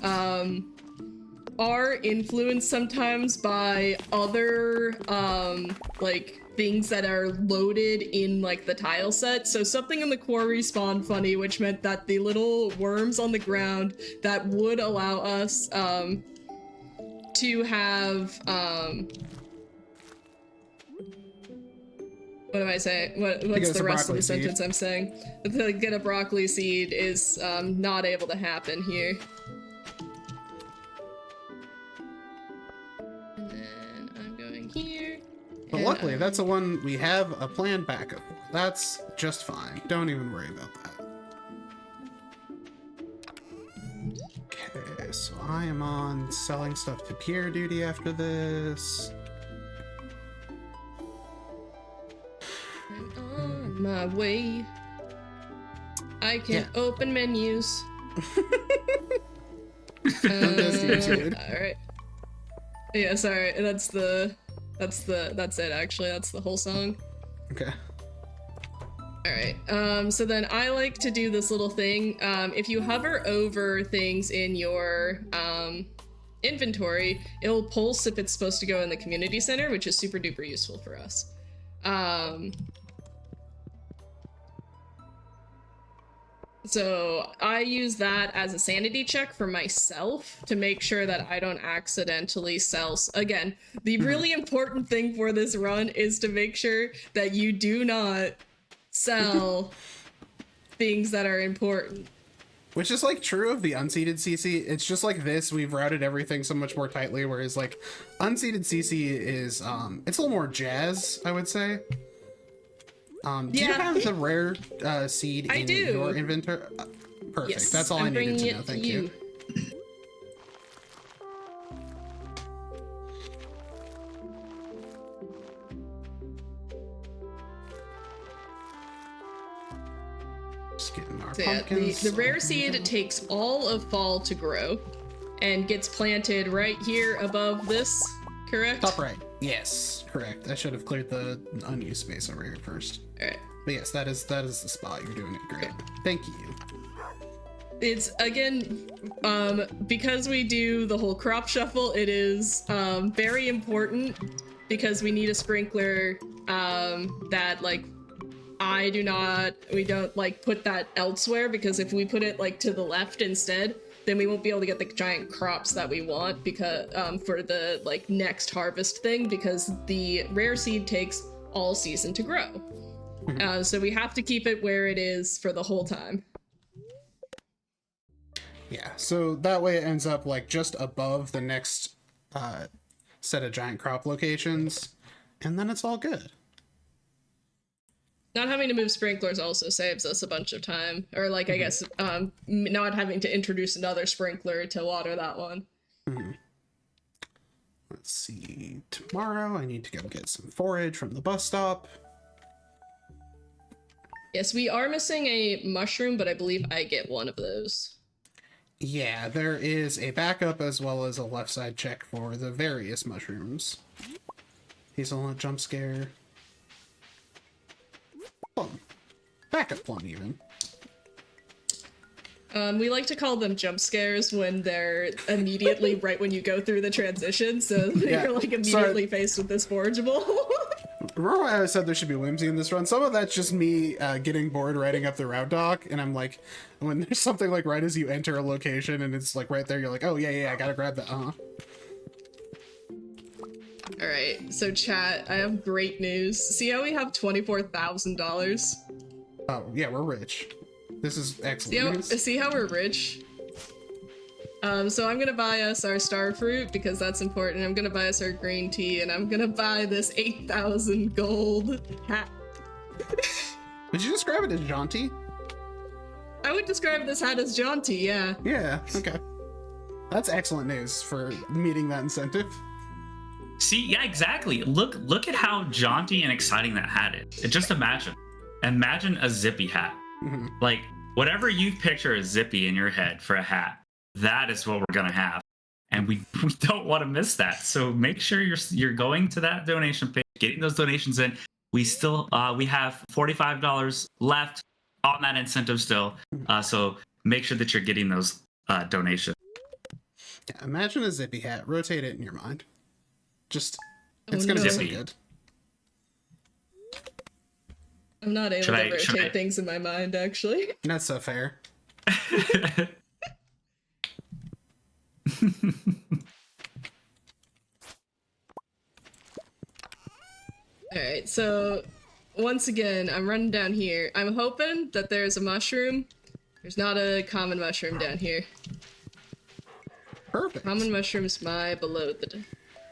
are influenced sometimes by other like things that are loaded in like the tile set. So something in the quarry spawned funny, which meant that the little worms on the ground that would allow us to have what am I saying? What's the rest of the sentence I'm saying? To get a broccoli seed is not able to happen here. And then I'm going here. But luckily, that's the one we have a planned backup for. That's just fine. Don't even worry about that. Okay, so I am on selling stuff to Pierre duty after this. I'm on my way. I can open menus. Alright. Yeah, sorry, that's it actually, that's the whole song. Okay. Alright, so then I like to do this little thing. If you hover over things in your inventory, it'll pulse if it's supposed to go in the community center, which is super duper useful for us. So I use that as a sanity check for myself to make sure that I don't accidentally sell. Again, the really important thing for this run is to make sure that you do not sell things that are important. Which is like true of the unseeded CC. It's just like this, we've routed everything so much more tightly, whereas like unseeded CC is it's a little more jazz, I would say. Do you have the rare seed in your inventory? Perfect. Yes, that's all I needed to know. Thank you. Just getting our pumpkins. The rare seed takes all of fall to grow and gets planted right here above this, correct? Top right. Yes, correct. I should have cleared the unused space over here first. All right. But yes, that is the spot. You're doing it great. Thank you. It's again, because we do the whole crop shuffle, it is very important because we need a sprinkler that like we don't like put that elsewhere, because if we put it like to the left instead, then we won't be able to get the giant crops that we want because for the like next harvest thing, because the rare seed takes all season to grow. So we have to keep it where it is for the whole time. Yeah, so that way it ends up like just above the next set of giant crop locations, and then it's all good. Not having to move sprinklers also saves us a bunch of time, or like I guess not having to introduce another sprinkler to water that one. Let's see. Tomorrow I need to go get some forage from the bus stop. Yes, we are missing a mushroom, but I believe I get one of those. Yeah, there is a backup as well as a left side check for the various mushrooms. Hazelnut jump scare. Plum. Backup plum, even. We like to call them jump scares when they're immediately right when you go through the transition, so Yeah, you're like immediately faced with this forageable. Remember when I said there should be whimsy in this run? Some of that's just me getting bored writing up the route doc, and I'm like, when there's something like right as you enter a location and it's like right there, you're like, oh yeah, I gotta grab that. Alright, so chat, I have great news. See how we have $24,000? Oh yeah, we're rich. This is excellent news. See how we're rich? So I'm gonna buy us our star fruit because that's important. I'm gonna buy us our green tea, and I'm gonna buy this 8,000 gold hat. Did you describe it as jaunty? I would describe this hat as jaunty, yeah. Yeah, okay. That's excellent news for meeting that incentive. See, yeah, exactly. Look at how jaunty and exciting that hat is. Just imagine a zippy hat. Mm-hmm. Like whatever you picture as zippy in your head for a hat, that is what we're gonna have, and we don't want to miss that. So make sure you're going to that donation page, getting those donations in. We still we have $45 left on that incentive still, so make sure that you're getting those donations. Yeah, imagine a zippy hat. Rotate it in your mind. Just it's Oh, gonna no. be so Zippy. good. I'm not able Should to I- should rotate I- things in my mind, actually. That's so fair. Alright, so once again, I'm running down here. I'm hoping that there's a mushroom. There's not a common mushroom down here. Perfect. Common mushroom's below the...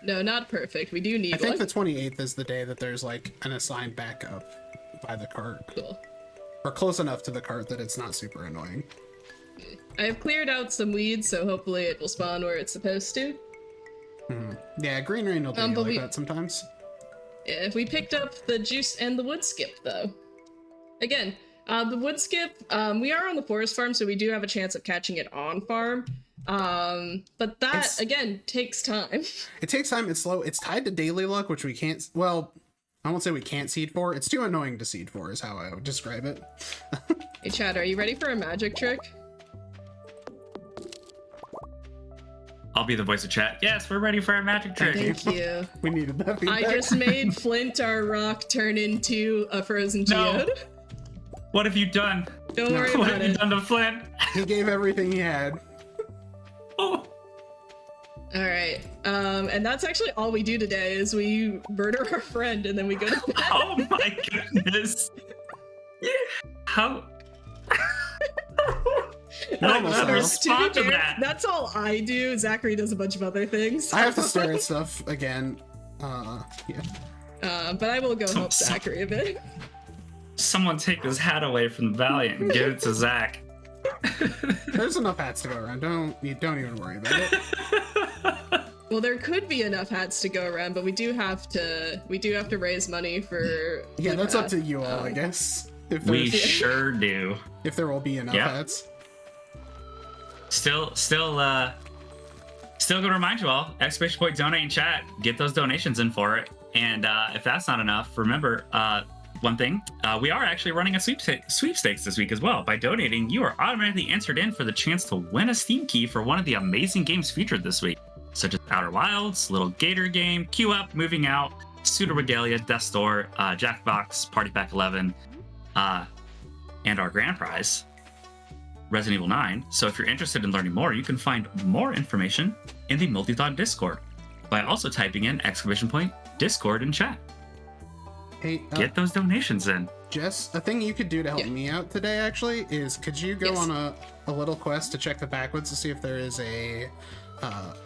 No, not perfect. We do need I think one. the 28th is the day that there's like an assigned backup by the cart. Cool. Or close enough to the cart that it's not super annoying. I have cleared out some weeds, so hopefully it will spawn where it's supposed to. Yeah, green rain will do you but like we- that sometimes. Yeah, we picked up the juice and the wood skip, though. Again, the wood skip, we are on the forest farm, so we do have a chance of catching it on farm. But that, again, takes time. It takes time, it's slow. It's tied to daily luck, which we can't, well, I won't say we can't seed for. It's too annoying to seed for is how I would describe it. Hey, Chad, are you ready for a magic trick? I'll be the voice of chat. Yes, we're ready for a magic trick. Thank you. We needed that feedback. I just made Flint, our rock, turn into a frozen No. geode. What have you done? Don't worry What about have you it. done to Flint? He gave everything he had. Oh. Alright, and that's actually all we do today, is we murder our friend and then we go to bed. Oh my goodness. How? You're How almost do I there. respond to fair, that? that's all I do. Zachary does a bunch of other things. I have to stare at stuff again. Yeah. But I will go help So- Zachary a bit. Someone take this hat away from the Valiant and give it to Zach. There's enough hats to go around. Don't even worry about it. Well, there could be enough hats to go around, but we do have to raise money for. Yeah, that's up Foodpath. to you all, I guess. If We there's- sure do. if there will be enough Yeah. hats. Still gonna remind you all, exclamation point donate in chat, get those donations in for it. And if that's not enough, remember one thing, we are actually running a sweepstakes this week as well. By donating, you are automatically entered in for the chance to win a Steam key for one of the amazing games featured this week, such as Outer Wilds, Little Gator Game, Queue Up, Moving Out, Pseudo Regalia, Death Door, Jackbox, Party Pack 11, and our grand prize, Resident Evil 9. So if you're interested in learning more, you can find more information in the Multithon Discord by also typing in exclamation point Discord in chat. Hey, Get those donations in. Jess, a thing you could do to help Yeah. me out today actually is could you go Yes. on a little quest to check the backwoods to see if there is a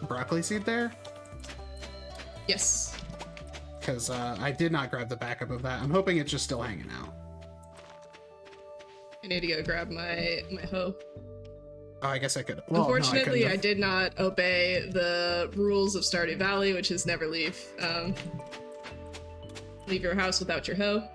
broccoli seed there? Yes. Because I did not grab the backup of that. I'm hoping it's just still hanging out. I need to go grab my hoe. Oh, I guess I could. Well, Unfortunately, no, I did not obey the rules of Stardew Valley, which is never leave your house without your hoe.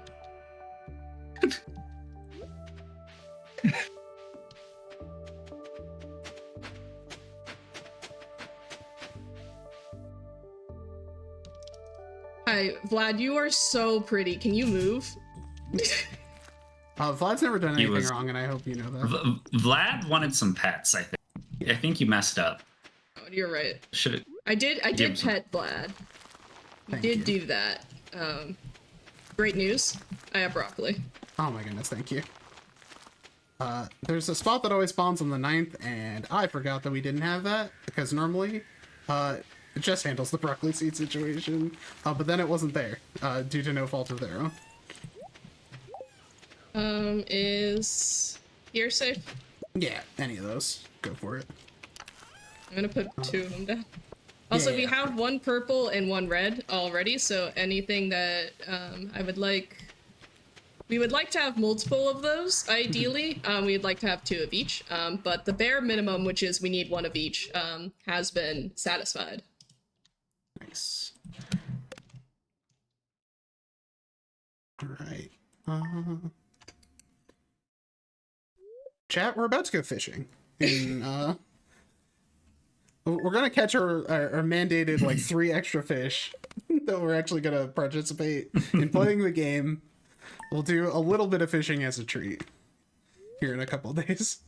Hi, Vlad, you are so pretty. Can you move? Vlad's never done anything wrong, and I hope you know that. Vlad wanted some pets, I think. I think you messed up. Oh, you're right. Should I did pet Vlad. Thank Did you. do that. Great news. I have broccoli. Oh my goodness, thank you. There's a spot that always spawns on the 9th, and I forgot that we didn't have that, because normally, it just handles the broccoli seed situation, but then it wasn't there, due to no fault of their own. Is here safe? Yeah, any of those. Go for it. I'm gonna put 2 of them down. Also, we have 1 purple and 1 red already, so anything that we would like to have multiple of those, ideally. We'd like to have 2 of each, but the bare minimum, which is we need 1 of each, has been satisfied. Nice. Alright. Chat, we're about to go fishing. And, we're gonna catch our mandated, like, 3 extra fish that we're actually gonna participate in playing the game. We'll do a little bit of fishing as a treat here in a couple days.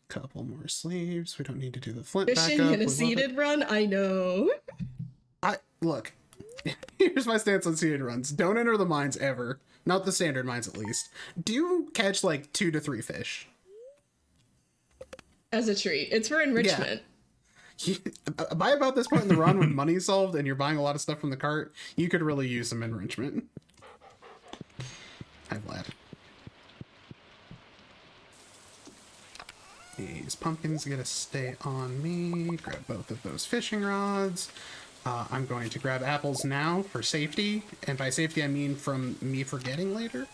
Couple more sleeves. We don't need to do the flint Fishing backup. in a seeded run? I know. Look, here's my stance on seeded runs. Don't enter the mines ever. Not the standard mines, at least. Do catch, like, 2 to 3 fish. As a treat. It's for enrichment. By about this point in the run, when money's solved and you're buying a lot of stuff from the cart, you could really use some enrichment. Hi, Vlad. These pumpkins gotta stay on me. Grab both of those fishing rods. I'm going to grab apples now for safety, and by safety I mean from me forgetting later.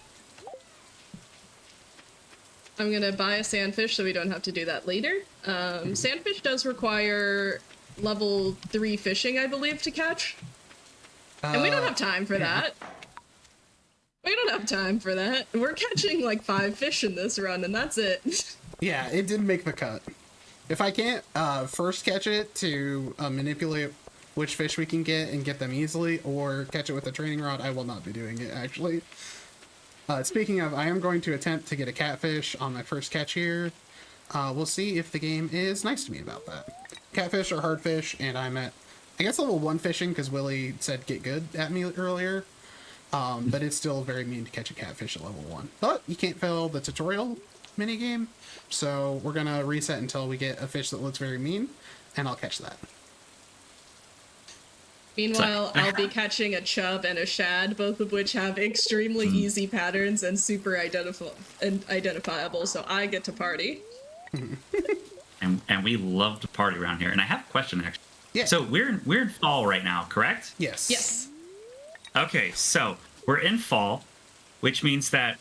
I'm gonna buy a sandfish so we don't have to do that later. Sandfish does require level 3 fishing, I believe, to catch. And we don't have time for that. We don't have time for that. We're catching like 5 fish in this run, and that's it. Yeah, it did make the cut. If I can't first catch it to manipulate which fish we can get and get them easily, or catch it with a training rod, I will not be doing it, actually. Speaking of, I am going to attempt to get a catfish on my first catch here. We'll see if the game is nice to me about that. Catfish are hard fish, and I'm at, I guess, level 1 fishing, because Willie said get good at me earlier. But it's still very mean to catch a catfish at level 1. But you can't fail the tutorial minigame, so we're gonna reset until we get a fish that looks very mean, and I'll catch that. Meanwhile, I'll be catching a chub and a shad, both of which have extremely easy patterns and super identifiable, so I get to party. and we love to party around here. And I have a question, actually. Yeah. So we're in fall right now, correct? Yes. Yes. Okay, so we're in fall, which means that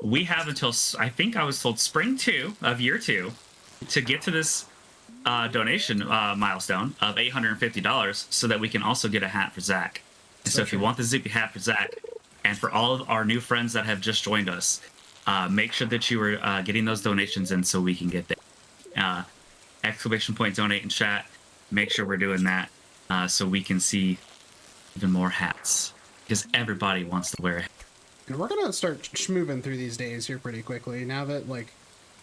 we have until, I think I was told, spring 2 of year 2 to get to this donation milestone of $850 so that we can also get a hat for Zach. So if you want the Zippy hat for Zach, and for all of our new friends that have just joined us, make sure that you are getting those donations in so we can get there. Exclamation point donate in chat. Make sure we're doing that so we can see even more hats, because everybody wants to wear a hat. And we're gonna start schmooving through these days here pretty quickly. Now that, like,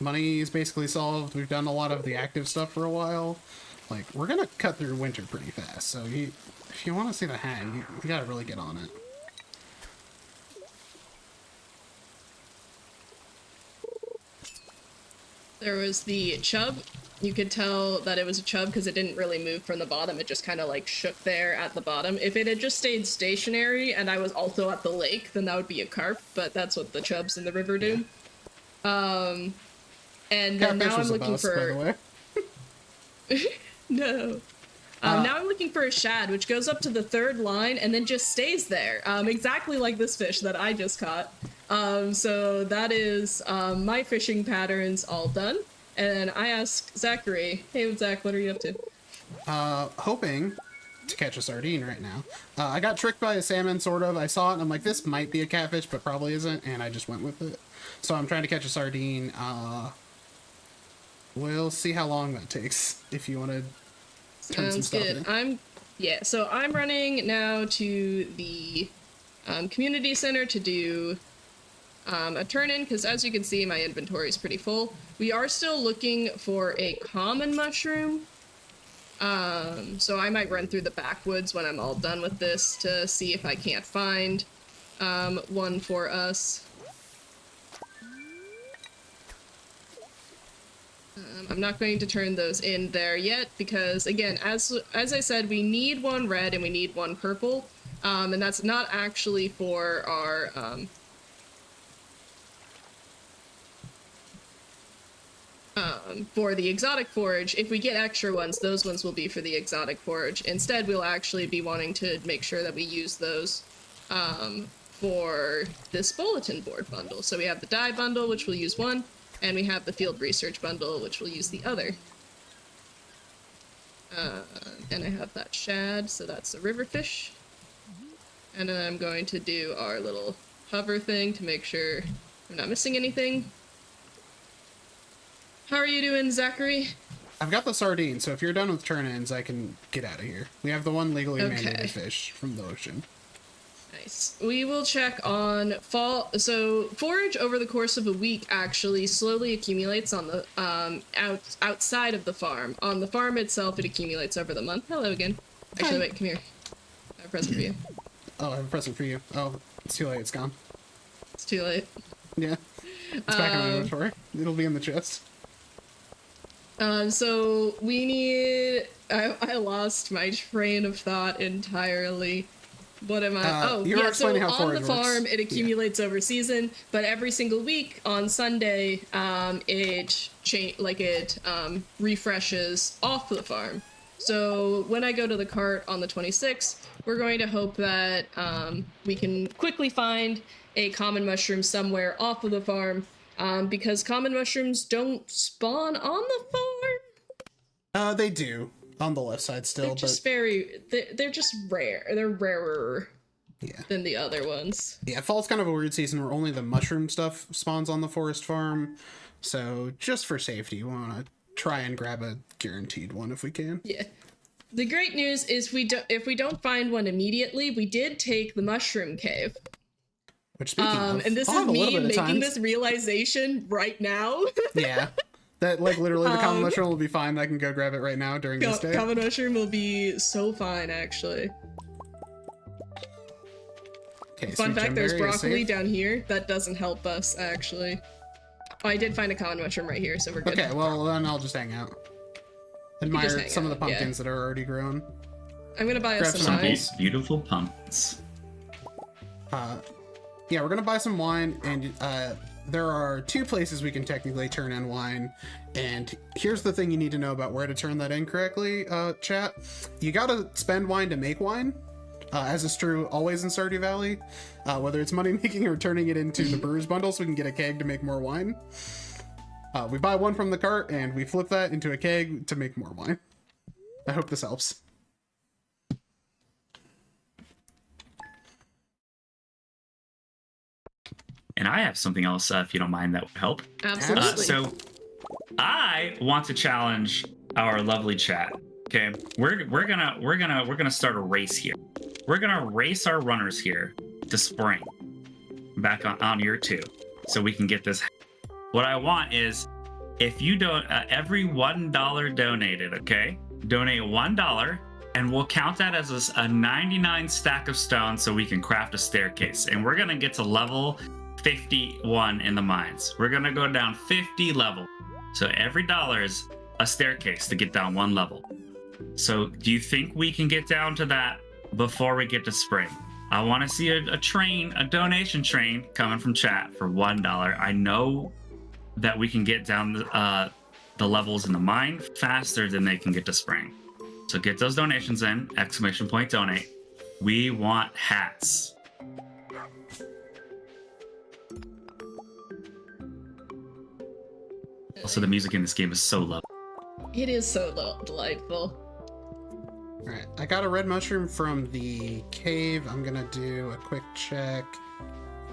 money is basically solved, we've done a lot of the active stuff for a while. Like, we're gonna cut through winter pretty fast. So if you want to see the hat, you gotta really get on it. There was the chub. You could tell that it was a chub because it didn't really move from the bottom. It just kind of like shook there at the bottom. If it had just stayed stationary and I was also at the lake, then that would be a carp, but that's what the chubs in the river do. And then Catfish now I'm was a looking bust, by the for... way. No. Now I'm looking for a shad, which goes up to the 3rd line and then just stays there, exactly like this fish that I just caught. So that is my fishing patterns all done. And I asked Zachary, hey Zach, what are you up to? Hoping to catch a sardine right now. I got tricked by a salmon, sort of. I saw it and I'm like, this might be a catfish, but probably isn't, and I just went with it. So I'm trying to catch a sardine. We'll see how long that takes, if you want to turn some stuff in. So I'm running now to the community center to do a turn-in, because as you can see, my inventory is pretty full. We are still looking for a common mushroom. So I might run through the backwoods when I'm all done with this to see if I can't find one for us. I'm not going to turn those in there yet because, again, as I said, we need one red and we need one purple, and that's not actually for our for the exotic forage. If we get extra ones, those ones will be for the exotic forage. Instead, we'll actually be wanting to make sure that we use those for this bulletin board bundle. So we have the dye bundle, which we'll use one, and we have the field research bundle, which we'll use the other. And I have that shad, so that's a river fish. And then I'm going to do our little hover thing to make sure I'm not missing anything. How are you doing, Zachary? I've got the sardine, so if you're done with turn-ins, I can get out of here. We have the one legally mandated fish from the ocean. Nice. We will check on fall. So forage over the course of a week actually slowly accumulates on the outside of the farm. On the farm itself, it accumulates over the month. Hello again. Actually, wait, come here. I have a present for you. Oh, I have a present for you. Oh, it's too late. It's gone. It's too late. Yeah. It's back in my inventory. It'll be in the chest. So we need... I lost my train of thought entirely. What am I? So on the farm, it accumulates over season, but every single week on Sunday, it refreshes off the farm. So when I go to the cart on the 26th, we're going to hope that we can quickly find a common mushroom somewhere off of the farm, because common mushrooms don't spawn on the farm. They do. On the left side still, they're just they're just rare. They're rarer than the other ones. Yeah, fall's kind of a weird season where only the mushroom stuff spawns on the forest farm. So just for safety, we want to try and grab a guaranteed one if we can. Yeah. The great news is if we don't find one immediately, we did take the mushroom cave. Which, speaking of, and this is me making this realization right now. Yeah. That, like, literally the common mushroom will be fine. I can go grab it right now during this day. Common mushroom will be so fine, actually. Okay, Fun fact, there's broccoli down here. That doesn't help us, actually. Oh, I did find a common mushroom right here, so we're good. Okay, well, then I'll just hang out. Admire some of the pumpkins that are already grown. I'm gonna buy us some wine. Beautiful pumpkins. Yeah, we're gonna buy some wine, and there are 2 places we can technically turn in wine, and here's the thing you need to know about where to turn that in correctly, chat. You gotta spend wine to make wine, as is true always in Stardew Valley, whether it's money making or turning it into the brewer's bundle so we can get a keg to make more wine. We buy one from the cart and we flip that into a keg to make more wine. I hope this helps. And I have something else, if you don't mind, that would help. Absolutely. So I want to challenge our lovely chat. Okay, we're gonna start a race here. We're gonna race our runners here to spring back on year 2, so we can get this. What I want is, if you don't, every $1 donated, okay, donate $1. And we'll count that as a 99 stack of stone so we can craft a staircase. And we're gonna get to level 51 in the mines. We're gonna go down 50 level. So every dollar is a staircase to get down 1 level. So do you think we can get down to that before we get to spring? I wanna see a train, a donation train coming from chat for $1. I know that we can get down the levels in the mine faster than they can get to spring. So get those donations in, exclamation point donate. We want hats. Also, the music in this game is so low. It is so delightful. All right, I got a red mushroom from the cave. I'm gonna do a quick check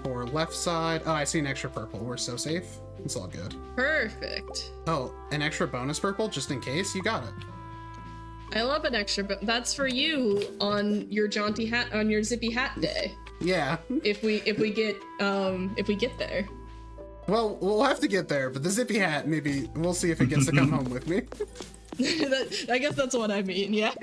for left side. Oh, I see an extra purple. We're so safe. It's all good. Perfect. Oh, an extra bonus purple just in case. You got it. I love an extra, but that's for you on your jaunty hat, on your zippy hat day. Yeah. If we get there. Well, we'll have to get there, but the zippy hat, maybe we'll see if it gets to come home with me. I guess that's what I mean. Yeah.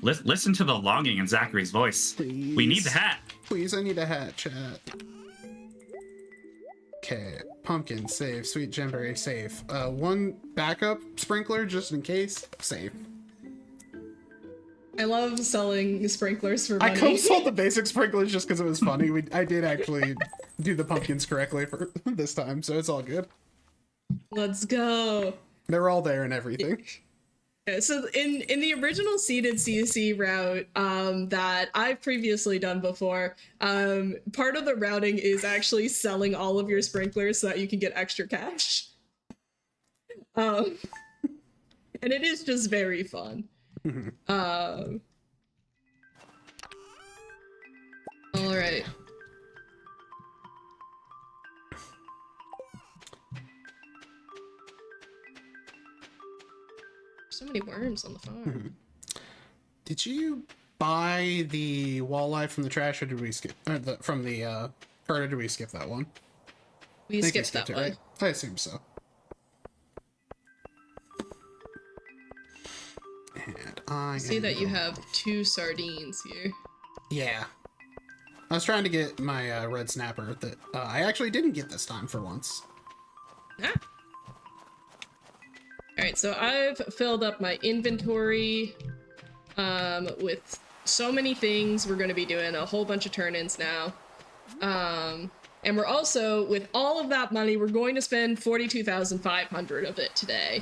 Listen to the longing in Zachary's voice. Please. We need the hat. Please, I need a hat, chat. Okay, pumpkin, safe. Sweet gemberry, safe. One backup sprinkler, just in case, safe. I love selling sprinklers for money. I co-sold the basic sprinklers just because it was funny. I did actually do the pumpkins correctly for this time, so it's all good. Let's go. They're all there and everything. Okay, so in the original seeded CC route that I've previously done before, part of the routing is actually selling all of your sprinklers so that you can get extra cash. And it is just very fun. All right. So many worms on the farm. Did you buy the walleye from the trash, or did we skip or or did we skip that one? We I think skipped that it, one. right? I assume so. And I See that you have 2 sardines here. Yeah. I was trying to get my red snapper that I actually didn't get this time for once. Ah. Alright, so I've filled up my inventory with so many things. We're going to be doing a whole bunch of turn-ins now. And we're also, with all of that money, we're going to spend 42,500 of it today.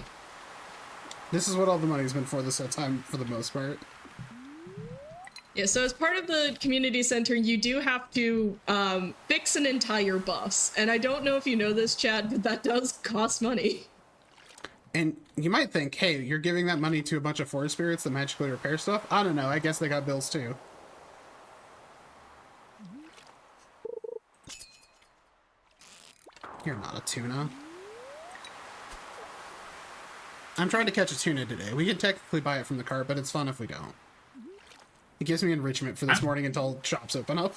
This is what all the money's been for this whole time, for the most part. Yeah, so as part of the community center, you do have to fix an entire bus. And I don't know if you know this, Chad, but that does cost money. And you might think, hey, you're giving that money to a bunch of forest spirits that magically repair stuff? I don't know, I guess they got bills too. You're not a tuna. I'm trying to catch a tuna today. We can technically buy it from the cart, but it's fun if we don't. It gives me enrichment for this morning until shops open up.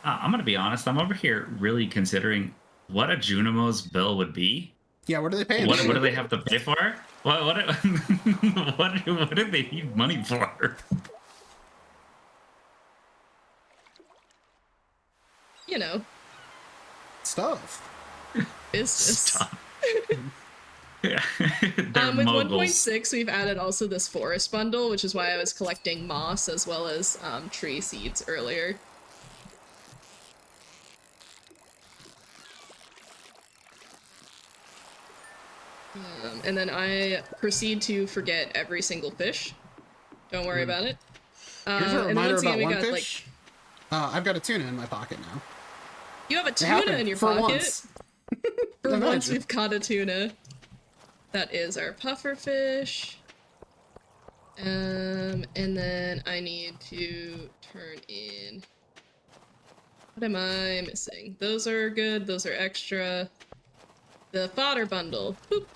I'm going to be honest. I'm over here really considering what a Junimo's bill would be. Yeah, what are they paying? What do they have to pay for? What do they need money for? You know. Stuff. Business. Stop. Yeah. With moguls. 1.6, we've added also this forest bundle, which is why I was collecting moss as well as tree seeds earlier. And then I proceed to forget every single fish. Don't worry about it. Here's a reminder about one got, fish. I've got a tuna in my pocket now. You have a tuna in your for pocket? Once. For once, Imagine. we've caught a tuna. That is our puffer fish. And then I need to turn in... What am I missing? Those are good, those are extra. The fodder bundle. Boop.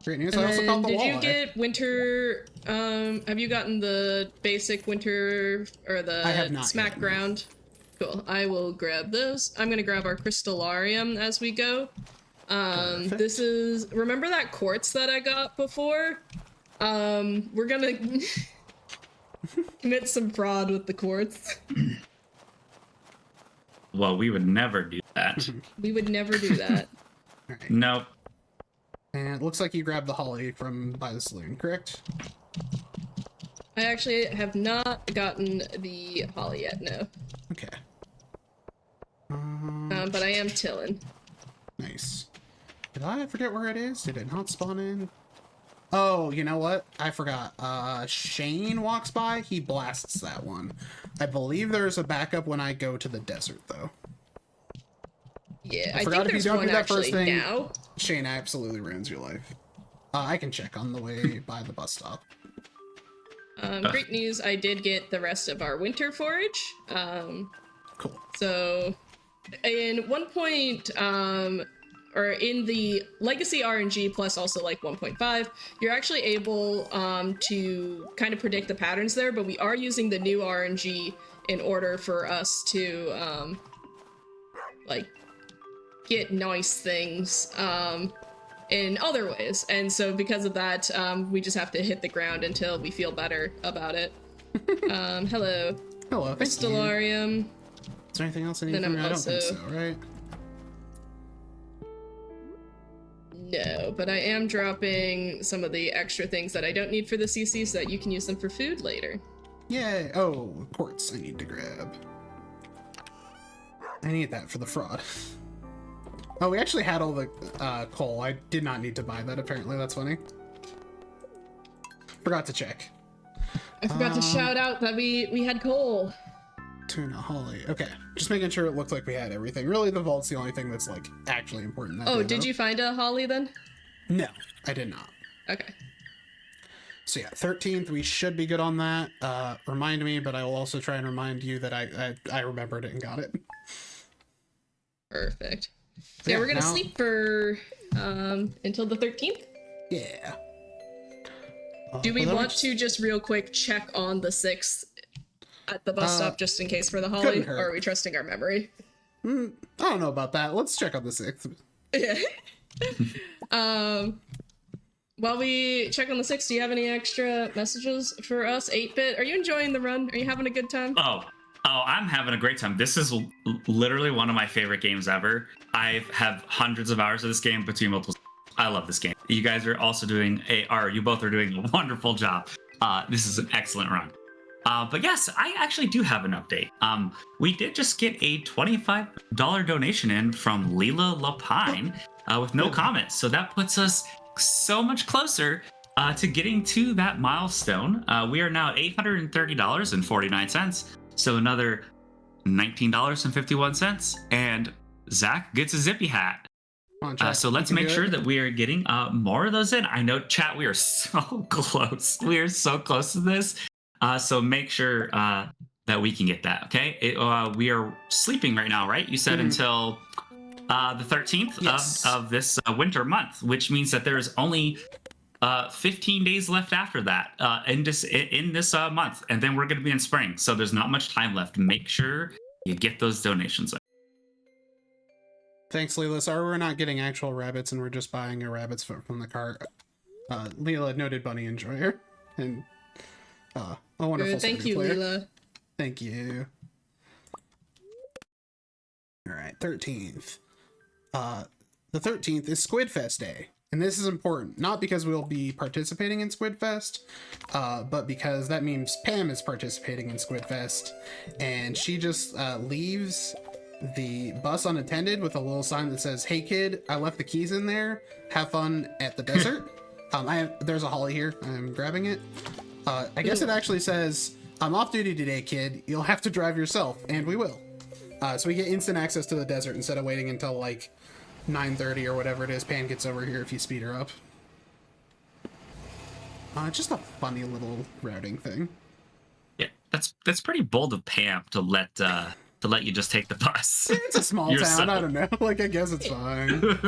Great news, And I also then caught the did you walleye. get winter, have you gotten the basic winter, or I have the not smack yet, no. ground? Cool, I will grab those. I'm gonna grab our crystallarium as we go. Perfect. This is, remember that quartz that I got before? We're gonna commit some fraud with the quartz. Well, we would never do that. We would never do that. Alright. Nope. And it looks like you grabbed the holly from by the saloon, correct? I actually have not gotten the holly yet, no. Okay. But I am tilling. Nice. Did I forget where it is? Did it not spawn in? Oh, you know what? I forgot. Shane walks by. He blasts that one. I believe there's a backup when I go to the desert, though. Yeah, I I forgot think if there's you don't one do that first actually thing. now. Shane absolutely ruins your life. I can check on the way by the bus stop. Great news, I did get the rest of our winter forage. Cool. So, in 1 point, or in the legacy RNG plus also like 1.5, you're actually able to kind of predict the patterns there, but we are using the new RNG in order for us to like get nice things in other ways. And so because of that, we just have to hit the ground until we feel better about it. Hello. Hello, thank you. Stellarium. Is there anything else I need Then from you? I'm I don't think also- so, right? No, but I am dropping some of the extra things that I don't need for the CC so that you can use them for food later. Yay! Oh, quartz I need to grab. I need that for the fraud. Oh, we actually had all the coal. I did not need to buy that, apparently. That's funny. Forgot to check. I forgot to shout out that we had coal. Tuna holly. Okay, just making sure it looked like we had everything. Really, the vault's the only thing that's, like, actually important that Oh, day, did though. you find a holly then? No, I did not. Okay. So yeah, 13th, we should be good on that. Remind me, but I will also try and remind you that I remembered it and got it. Perfect. So Yeah, we're gonna now- sleep for until the 13th. Yeah. Do we well, then want to just real quick check on the 6th at the bus stop just in case for the holly, couldn't hurt. or are we trusting our memory? I don't know about that. Let's check on the 6th. Yeah. While we check on the 6th, do you have any extra messages for us? 8-bit, are you enjoying the run? Are you having a good time? Oh, I'm having a great time. This is literally one of my favorite games ever. I have hundreds of hours of this game between multiple. I love this game. You guys are also doing you both are doing a wonderful job. This is an excellent run. But yes, I actually do have an update. We did just get a $25 donation in from Leela Lapine with no comments. So that puts us so much closer to getting to that milestone. We are now at $830.49. So another $19.51. And Zach gets a zippy hat. Come on, chat. So let's You can make do sure it. that we are getting more of those in. I know, chat, we are so close. We are so close to this. So make sure that we can get that, okay? We are sleeping right now, right? You said until the 13th Yes. of this winter month, which means that there is only 15 days left after that in this month. And then we're going to be in spring. So there's not much time left. Make sure you get those donations in. Thanks, Leela. Sorry we're not getting actual rabbits and we're just buying a rabbit's foot from the cart. Leela, noted bunny enjoyer. And a wonderful Thank Stardew you, player. Leela. Thank you. Alright, 13th. The 13th is Squid Fest Day. And this is important, not because we'll be participating in Squid Fest, but because that means Pam is participating in Squid Fest. And she just leaves the bus unattended with a little sign that says, "Hey kid, I left the keys in there. Have fun at the desert." There's a holly here. I'm grabbing it. I guess it actually says, "I'm off duty today, kid. You'll have to drive yourself," and we will. So we get instant access to the desert instead of waiting until like 9:30 or whatever it is. Pan gets over here if you speed her up. Just a funny little routing thing. Yeah, that's pretty bold of Pam to let you just take the bus. It's a small town. Yourself. I don't know. Like, I guess it's fine.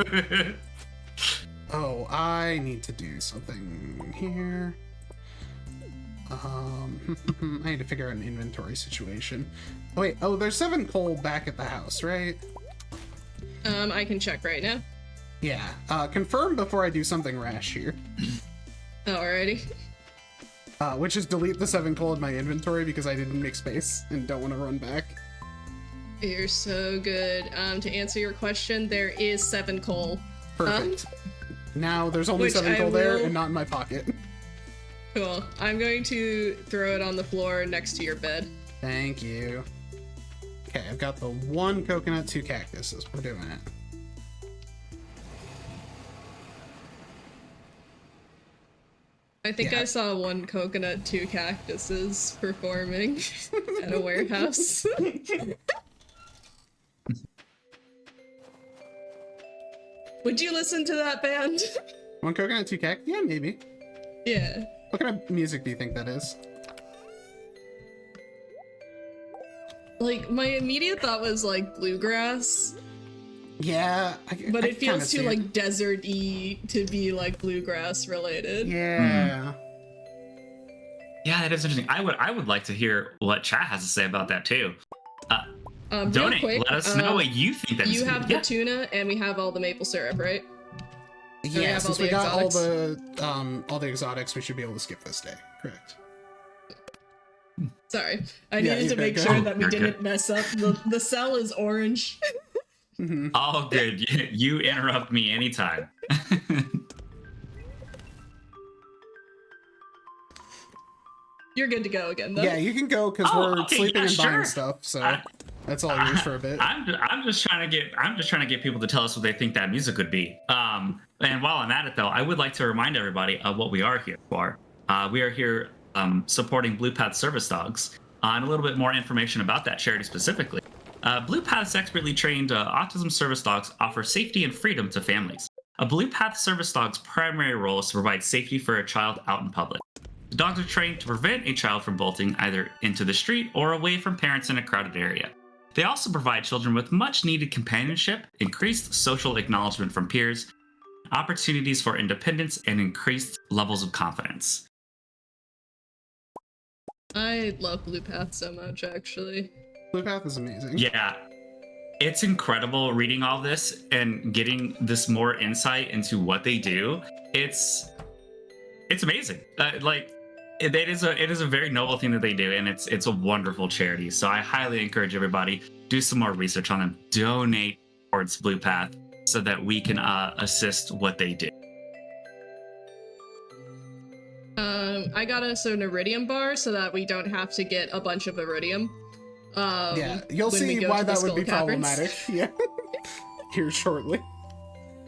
Oh, I need to do something here. I need to figure out an inventory situation. Oh, wait. Oh, there's 7 coal back at the house, right? I can check right now. Yeah. Confirm before I do something rash here. Alrighty. Which is delete the 7 coal in my inventory because I didn't make space and don't want to run back. You're so good. To answer your question, there is 7 coal. Perfect. Now there's only which 7 I coal there will- and not in my pocket. Cool. I'm going to throw it on the floor next to your bed. Thank you. Okay, I've got the 1 coconut, 2 cactuses. We're doing it. I think Yeah. I saw one coconut, two cactuses performing at a warehouse. Would you listen to that band? One coconut, two cac? Yeah, maybe. Yeah. What kind of music do you think that is? Like, my immediate thought was like bluegrass, Yeah, but I it kinda feels see too it. like desert-y to be like bluegrass related. Yeah. Yeah, that is interesting. I would like to hear what chat has to say about that too. Real Donate. quick, Let us know what you think. That you is. have the tuna and we have all the maple syrup, right? we Yeah, have since all we the got exotics? all the exotics, we should be able to skip this day. Correct. Sorry, I Yeah, needed to you're make good. sure that we You're didn't good. mess up. The cell is orange. Mm-hmm. All good. You interrupt me anytime. You're good to go again, though. Yeah, you can go because Oh, we're okay, sleeping yeah, and buying sure. stuff, so I- that's all yours for a bit. I'm just trying to get people to tell us what they think that music would be. And while I'm at it though, I would like to remind everybody of what we are here for. We are here supporting Blue Path Service Dogs. And a little bit more information about that charity specifically. Blue Path's expertly trained autism service dogs offer safety and freedom to families. A Blue Path service dog's primary role is to provide safety for a child out in public. The dogs are trained to prevent a child from bolting either into the street or away from parents in a crowded area. They also provide children with much needed companionship, increased social acknowledgement from peers, opportunities for independence, and increased levels of confidence. I love Blue Path so much, actually. Blue Path is amazing. Yeah, it's incredible reading all this and getting this more insight into what they do. It's amazing. It is a very noble thing that they do, and it's a wonderful charity. So I highly encourage everybody, do some more research on them, donate towards Blue Path so that we can assist what they do. I got us an iridium bar so that we don't have to get a bunch of iridium. Yeah, you'll when we see go why to the that would Skull be Caverns. problematic. Yeah, here shortly.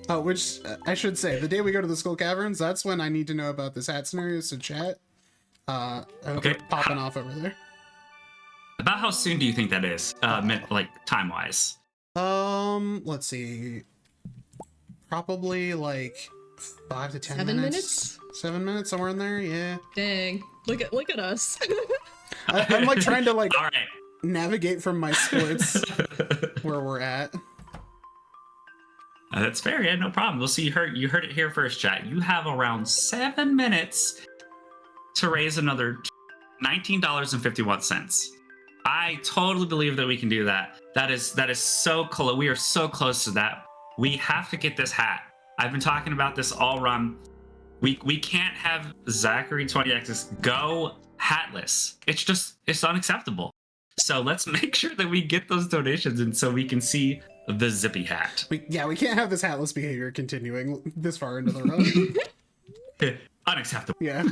Oh, which I should say, the day we go to the Skull Caverns, that's when I need to know about this hat scenario. So chat, I hope Okay. you're popping off over there. About how soon do you think that is, like time wise? Let's see, probably like 5 to 10 7 minutes. 7 minutes, somewhere in there. Yeah, Dang, look at us. I'm like trying to like All right. navigate from my splits where we're at. That's fair. Yeah, no problem. We'll see. You heard it here first, chat. You have around 7 minutes to raise another $19.51. I totally believe that we can do that. That is so close. We are so close to that. We have to get this hat. I've been talking about this all run. We can't have Zachary20xx go hatless. It's unacceptable. So let's make sure that we get those donations in so we can see the zippy hat. We can't have this hatless behavior continuing this far into the run. Unacceptable. Yeah.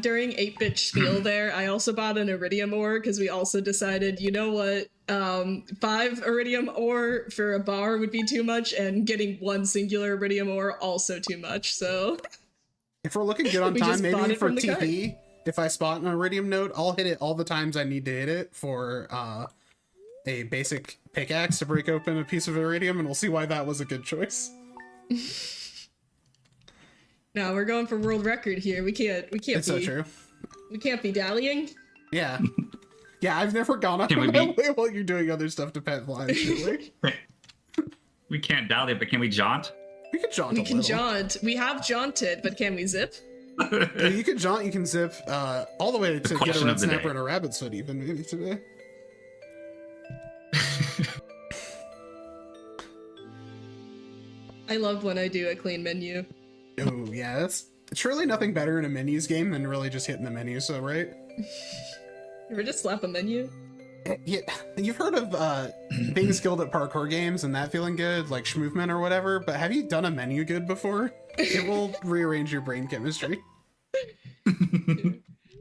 During 8-bit spiel there, I also bought an iridium ore because we also decided, you know what, 5 iridium ore for a bar would be too much, and getting 1 singular iridium ore also too much, so... If we're looking good on We time, just bought maybe it for from the cart. TP, if I spot an iridium node, I'll hit it all the times I need to hit it for a basic pickaxe to break open a piece of iridium, and we'll see why that was a good choice. No, we're going for world record here. We can't It's so true. We can't be dallying. Yeah. Yeah, I've never gone out Can we of my be- way while you're doing other stuff to pet flies, should we? We can't dally, but can we jaunt? We could jaunt We a can little. jaunt. We have jaunted, but can we zip? Yeah, you can jaunt, you can zip, all the way to get a question red of the snapper day. and a rabbit's foot even, maybe today. I love when I do a clean menu. Oh, yeah, that's surely nothing better in a menus game than really just hitting the menu, so, right? Ever just slap a menu? Yeah, you've heard of being skilled at parkour games and that feeling good, like Schmoovement or whatever, but have you done a menu good before? It will rearrange your brain chemistry.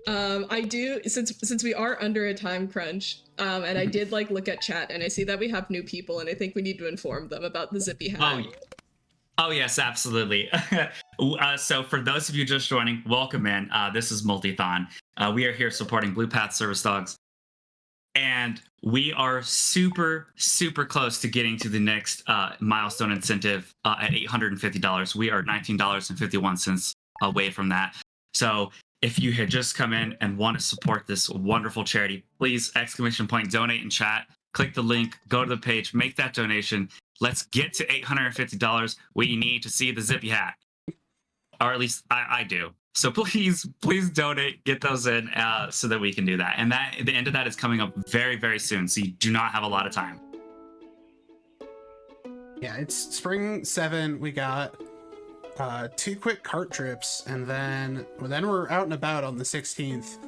I do, since we are under a time crunch, and I did like look at chat and I see that we have new people and I think we need to inform them about the zippy hat. Oh yes, absolutely. So for those of you just joining, welcome in. This is Multithon. We are here supporting Blue Path Service Dogs. And we are super, super close to getting to the next milestone incentive at $850. We are $19.51 away from that. So if you had just come in and want to support this wonderful charity, please !donate in chat. Click the link, go to the page, make that donation. Let's get to $850. We need to see the zippy hat. Or at least I do. So please donate, get those in so that we can do that. And the end of that is coming up very, very soon. So you do not have a lot of time. Yeah, it's spring 7. We got 2 quick cart trips, and then we're out and about on the 16th.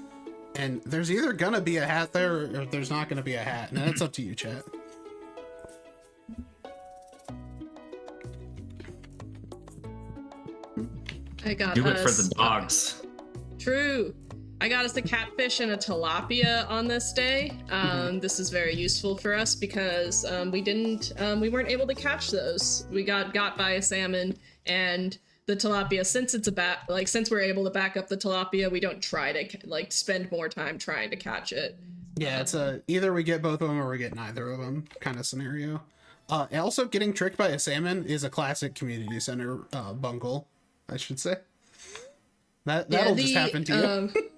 And there's either gonna be a hat there or there's not gonna be a hat. And that's up to you, chat. I got Do it for us, the dogs. True. I got us a catfish and a tilapia on this day. This is very useful for us because we weren't able to catch those. We got by a salmon, and the tilapia, since we're able to back up the tilapia, we don't try to spend more time trying to catch it. Yeah, it's either we get both of them or we get neither of them kind of scenario. And also, getting tricked by a salmon is a classic community center bungle, I should say. That'll just happen to you.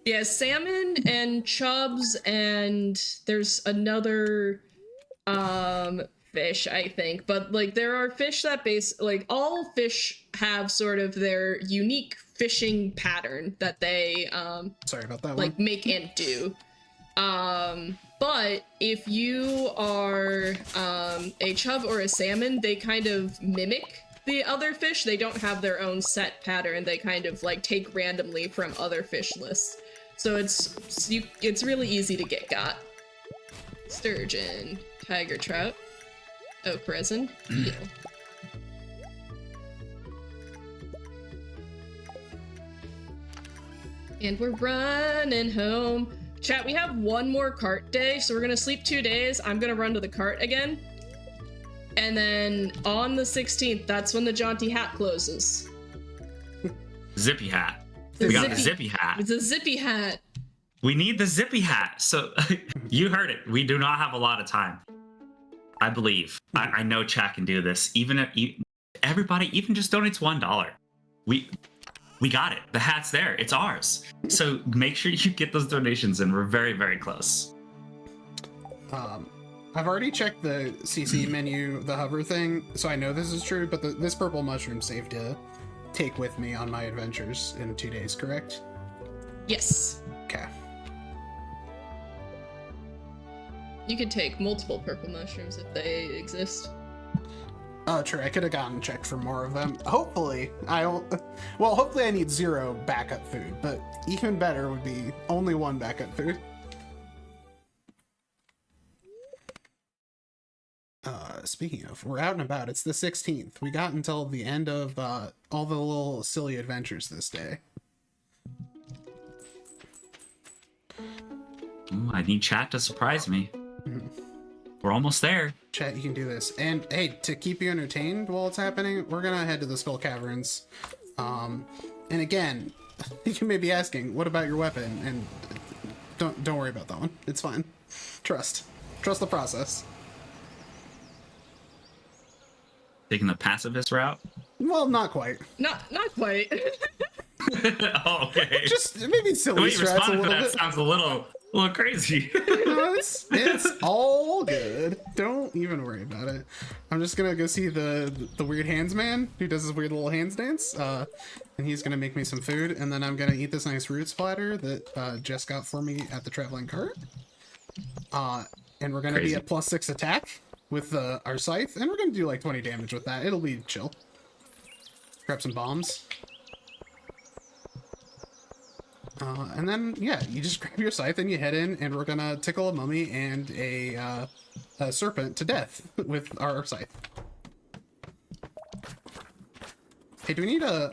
Yeah, salmon and chubs, and there's another fish, I think. But there are fish that all fish have sort of their unique fishing pattern that they sorry about that one. make and do. But if you are a chub or a salmon, they kind of mimic the other fish. They don't have their own set pattern. They kind of take randomly from other fish lists. So it's really easy to get got. Sturgeon, tiger trout, oak resin, eel. And we're running home. Chat, we have one more cart day, so we're gonna sleep 2 days. I'm gonna run to the cart again. And then on the 16th, that's when the jaunty hat closes. Zippy hat. We got the zippy hat. It's a zippy hat. We need the zippy hat. So you heard it. We do not have a lot of time. I believe. I know chat can do this. Even if everybody even just donates $1. We got it. The hat's there. It's ours. So make sure you get those donations in. We're very, very close. I've already checked the CC menu, the hover thing, so I know this is true, but this purple mushroom's safe to take with me on my adventures in 2 days, correct? Yes. Okay. You could take multiple purple mushrooms if they exist. Oh, true. I could have gotten checked for more of them. Hopefully, hopefully I need 0 backup food, but even better would be only 1 backup food. Speaking of, we're out and about. It's the 16th. We got until the end of all the little silly adventures this day. Ooh, I need chat to surprise me. We're almost there. Chat, you can do this. And hey, to keep you entertained while it's happening, we're gonna head to the Skull Caverns. And again, you may be asking, what about your weapon? And don't worry about that one. It's fine. Trust the process. Taking the pacifist route? Well, not quite. Not quite. Oh, okay. Just maybe silly The way you strats a responded to little that bit. sounds a little crazy. No, it's all good. Don't even worry about it. I'm just gonna go see the weird hands man who does his weird little hands dance. And he's gonna make me some food, and then I'm gonna eat this nice root splatter that Jess got for me at the traveling cart. And we're gonna be at +6 attack with our scythe, and we're gonna do 20 damage with that. It'll be chill. Grab some bombs. And then, yeah, you just grab your scythe and you head in, and we're gonna tickle a mummy and a serpent to death with our scythe. Hey, do we need a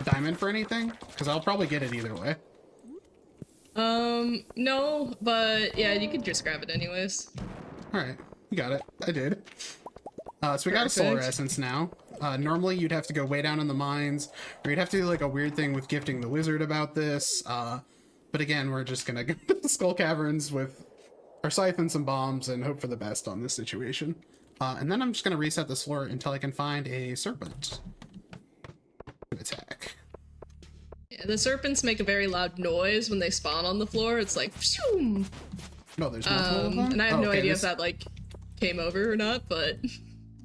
diamond for anything? Because I'll probably get it either way. No, but yeah, you could just grab it anyways. Alright, you got it. I did. So we got a solar Perfect. essence now. Normally you'd have to go way down in the mines, or you'd have to do like a weird thing with gifting the wizard about this. But again, we're just gonna go to the Skull Caverns with our scythe and some bombs and hope for the best on this situation. And then I'm just gonna reset this floor until I can find a serpent to attack. Yeah, the serpents make a very loud noise when they spawn on the floor. It's like, phew! No, there's multiple of them? And I have no idea this if that like came over or not, but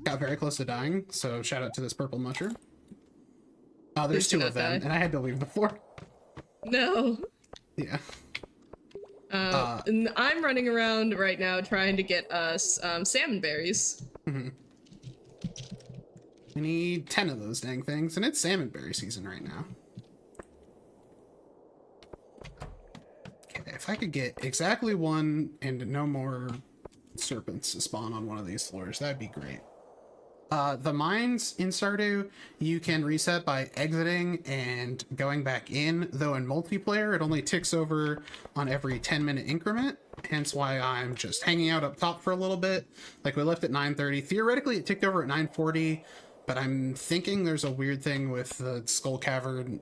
got very close to dying. So shout out to this purple musher. There's Please do two of not them, die. and I had to leave the floor. no. Yeah. And I'm running around right now trying to get us salmon berries. I need 10 of those dang things, and it's salmon berry season right now. Okay, if I could get exactly one and no more serpents to spawn on one of these floors, that'd be great. The mines in Stardew, you can reset by exiting and going back in, though in multiplayer, it only ticks over on every 10-minute increment, hence why I'm just hanging out up top for a little bit. Like, we left at 9:30. Theoretically, it ticked over at 9:40, but I'm thinking there's a weird thing with the Skull Cavern.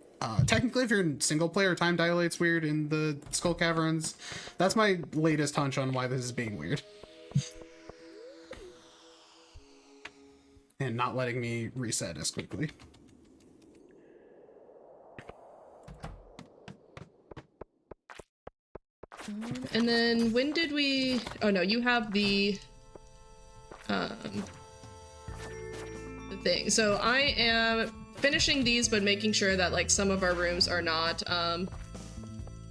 Technically, if you're in single player, time dilates weird in the Skull Caverns. That's my latest hunch on why this is being weird. And not letting me reset as quickly. And then when did we... Oh no, you have the thing. So I am finishing these, but making sure that like some of our rooms are not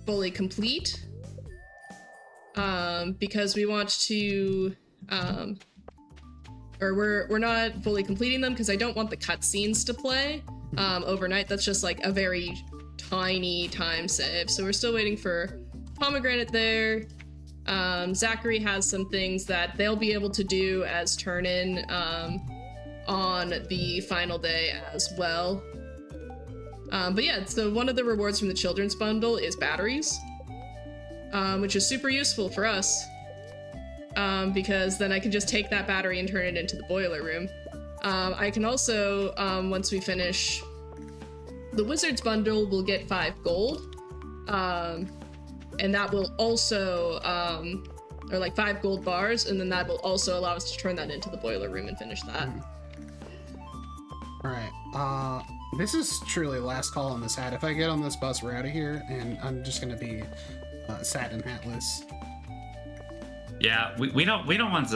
fully complete. Because we want to... or we're not fully completing them because I don't want the cutscenes to play overnight. That's just like a very tiny time save. So we're still waiting for Pomegranate there. Zachary has some things that they'll be able to do as turn-in on the final day as well. But yeah, so one of the rewards from the children's bundle is batteries, which is super useful for us. Because then I can just take that battery and turn it into the boiler room. I can also, once we finish the wizard's bundle, we'll get 5 gold. And that will also, or like 5 gold bars, and then that will also allow us to turn that into the boiler room and finish that. Alright, this is truly last call on this hat. If I get on this bus, we're out of here, and I'm just gonna be sad and hatless. Yeah, we don't want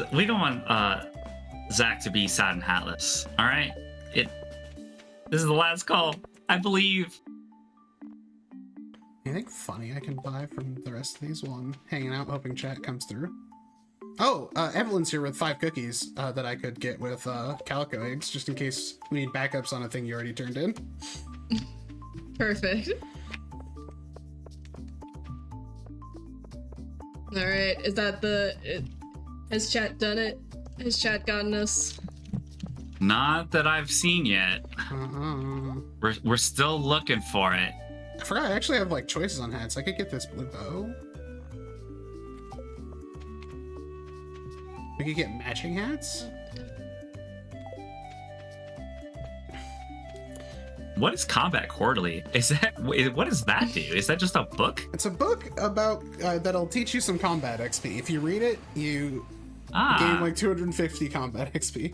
Zach to be sad and hatless. All right, this is the last call, I believe. Anything funny I can buy from the rest of these while I'm hanging out, hoping chat comes through? Oh, Evelyn's here with 5 cookies that I could get with calico eggs, just in case we need backups on a thing you already turned in. Perfect. All right, is that has chat done it? Has chat gotten us? Not that I've seen yet. We're still looking for it. I forgot I actually have like choices on hats. I could get this blue bow. We could get matching hats. What is Combat Quarterly? What does that do? Is that just a book? It's a book about that'll teach you some combat XP. If you read it, you gain like 250 combat XP.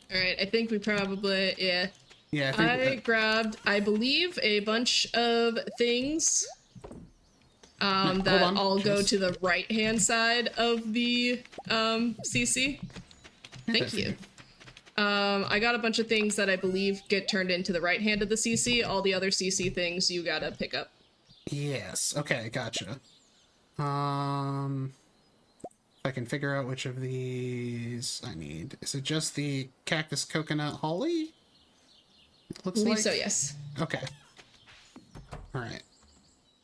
All right, I think we probably, yeah. Yeah, I grabbed, I believe, a bunch of things that all go to the right-hand side of the CC. Thank you. I got a bunch of things that I believe get turned into the right hand of the CC. All the other CC things you gotta pick up. Yes. Okay, gotcha. If I can figure out which of these I need. Is it just the cactus coconut holly? It looks I believe like so, yes. Okay. All right.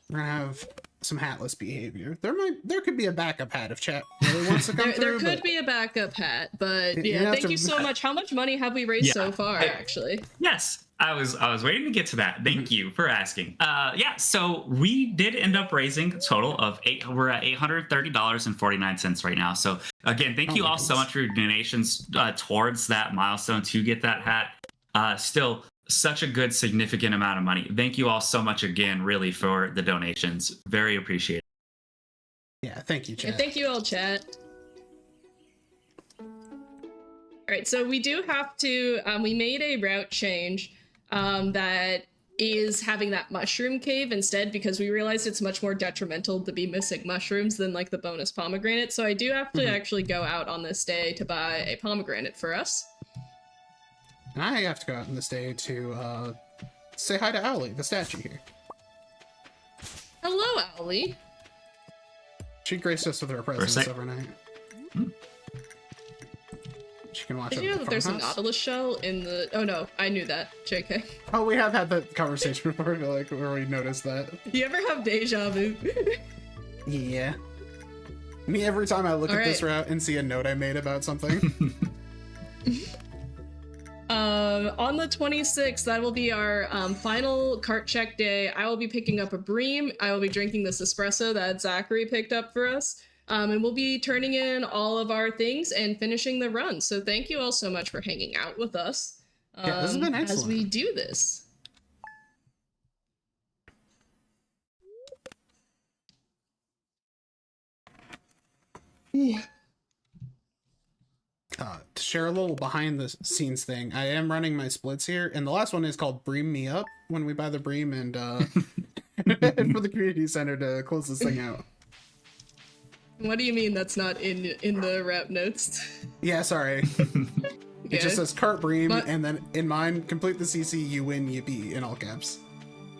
We're gonna have some hatless behavior. There could be a backup hat if chat really wants to come there through. could be a backup hat, but You yeah, have thank to- you so much. How much money have we raised Yeah, so far, I- actually? Yes, I was waiting to get to that. Thank you for asking. Yeah, so we did end up raising a total of we're at $830.49 right now. So again, thank you all so much for your donations towards that milestone to get that hat. Still such a good significant amount of money. Thank you all so much again, really, for the donations. Very appreciated. Yeah, thank you, chat. And thank you all, chat. All right, so we do have to, we made a route change that is having that mushroom cave instead, because we realized it's much more detrimental to be missing mushrooms than like the bonus pomegranate. So I do have to actually go out on this day to buy a pomegranate for us. And I have to go out on this day to say hi to Owly, the statue here. Hello, Owly. She graced us with her presence sec. overnight. She can watch Did it you know at that the there's a farmhouse. Nautilus shell in the... Oh no, I knew that. JK. Oh, we have had that conversation before, I feel like, where we noticed that. You ever have deja vu? Yeah. Me, every time I look at this route and see a note I made about something. On the 26th, that will be our final cart check day. I will be picking up a bream. I will be drinking this espresso that Zachary picked up for us. And we'll be turning in all of our things and finishing the run. So thank you all so much for hanging out with us. Yeah, this has been excellent. As we do this. To share a little behind the scenes thing, I am running my splits here, and the last one is called Bream Me Up, when we buy the bream and and for the community center to close this thing out. What do you mean that's not in the rap notes? Yeah, sorry. It just says cart bream, and then in mine, complete the CC, you win, yippee, in all caps.